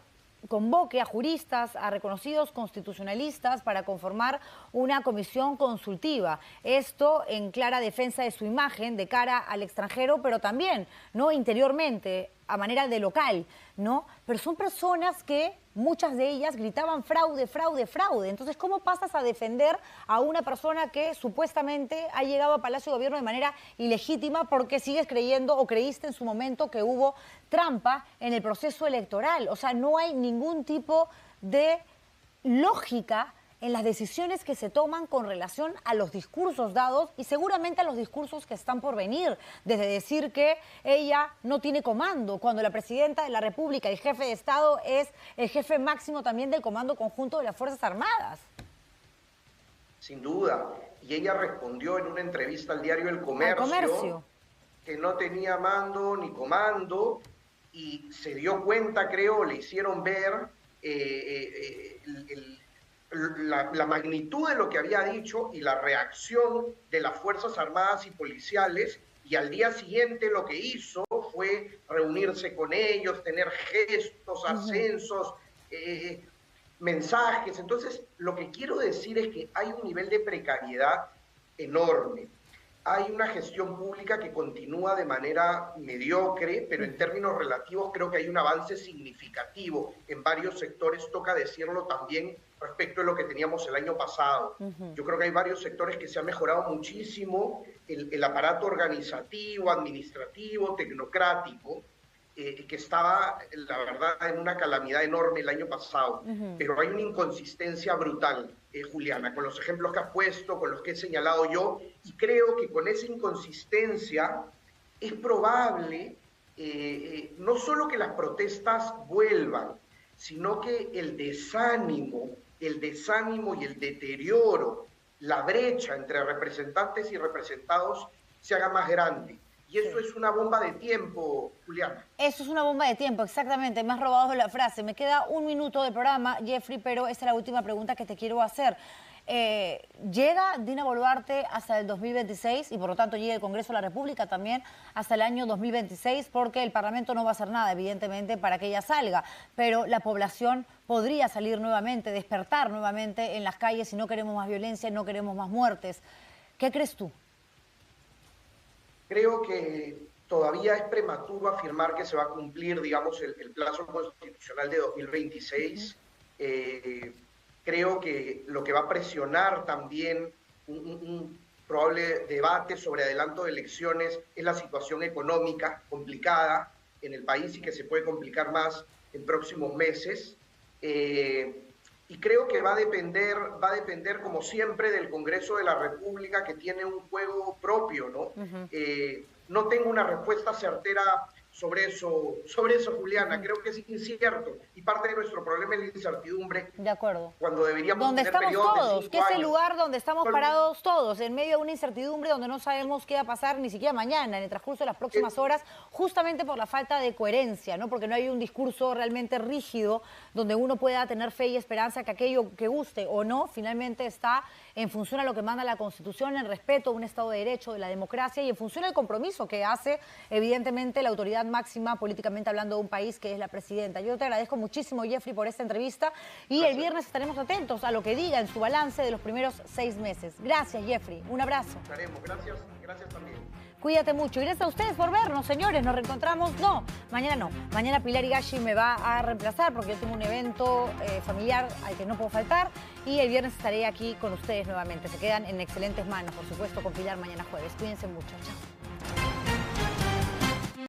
convoque a juristas, a reconocidos constitucionalistas para conformar una comisión consultiva. Esto en clara defensa de su imagen de cara al extranjero, pero también, ¿no?, interiormente, a manera de local, ¿no? Pero son personas que muchas de ellas gritaban fraude, fraude, fraude. Entonces, ¿cómo pasas a defender a una persona que supuestamente ha llegado a Palacio de Gobierno de manera ilegítima porque sigues creyendo o creíste en su momento que hubo trampa en el proceso electoral? O sea, no hay ningún tipo de lógica en las decisiones que se toman con relación a los discursos dados y seguramente a los discursos que están por venir, desde decir que ella no tiene comando, cuando la presidenta de la República y jefe de Estado es el jefe máximo también del Comando Conjunto de las Fuerzas Armadas. Sin duda, y ella respondió en una entrevista al diario El Comercio, que no tenía mando ni comando, y se dio cuenta, creo, le hicieron ver la magnitud de lo que había dicho y la reacción de las Fuerzas Armadas y policiales, y al día siguiente lo que hizo fue reunirse con ellos, tener gestos, ascensos, mensajes. Entonces, lo que quiero decir es que hay un nivel de precariedad enorme. Hay una gestión pública que continúa de manera mediocre, pero en términos relativos creo que hay un avance significativo en varios sectores, toca decirlo también respecto a lo que teníamos el año pasado. Yo creo que hay varios sectores que se han mejorado muchísimo, el aparato organizativo, administrativo, tecnocrático, que estaba, la verdad, en una calamidad enorme el año pasado. Pero hay una inconsistencia brutal, Juliana, con los ejemplos que has puesto, con los que he señalado yo, y creo que con esa inconsistencia es probable no solo que las protestas vuelvan, sino que el desánimo y el deterioro, la brecha entre representantes y representados se haga más grande. Y eso es una bomba de tiempo, Juliana. Eso es una bomba de tiempo, exactamente. Me has robado la frase. Me queda 1 minuto de programa, Jeffrey, pero esta es la última pregunta que te quiero hacer. ¿Llega Dina Boluarte hasta el 2026 y por lo tanto llega el Congreso de la República también hasta el año 2026? Porque el Parlamento no va a hacer nada, evidentemente, para que ella salga, pero la población podría salir nuevamente, despertar nuevamente en las calles y no queremos más violencia, no queremos más muertes. ¿Qué crees tú? Creo que todavía es prematuro afirmar que se va a cumplir, digamos, el plazo constitucional de 2026. Creo que lo que va a presionar también un probable debate sobre adelanto de elecciones es la situación económica complicada en el país y que se puede complicar más en próximos meses. Y creo que va a depender, como siempre, del Congreso de la República, que tiene un juego propio, ¿no? No tengo una respuesta certera sobre eso, Juliana. Creo que es incierto. Y parte de nuestro problema es la incertidumbre. De acuerdo. Cuando deberíamos donde tener estamos periodos todos, de 5 que es el años. lugar donde estamos parados todos, en medio de una incertidumbre donde no sabemos qué va a pasar ni siquiera mañana, en el transcurso de las próximas horas, justamente por la falta de coherencia, ¿no? Porque no hay un discurso realmente rígido donde uno pueda tener fe y esperanza que aquello que guste o no, finalmente está en función a lo que manda la Constitución, en respeto a un Estado de Derecho, de la democracia y en función al compromiso que hace, evidentemente, la autoridad máxima, políticamente hablando, de un país, que es la presidenta. Yo te agradezco muchísimo, Jeffrey, por esta entrevista y el viernes estaremos atentos a lo que diga en su balance de los primeros 6 meses. Gracias, Jeffrey. Un abrazo. Estaremos. Gracias también. Cuídate mucho. Y gracias a ustedes por vernos, señores. Nos reencontramos. No. Mañana Pilar Higashi me va a reemplazar porque yo tengo un evento familiar al que no puedo faltar. Y el viernes estaré aquí con ustedes nuevamente. Se quedan en excelentes manos, por supuesto, con Pilar mañana jueves. Cuídense mucho. Chao.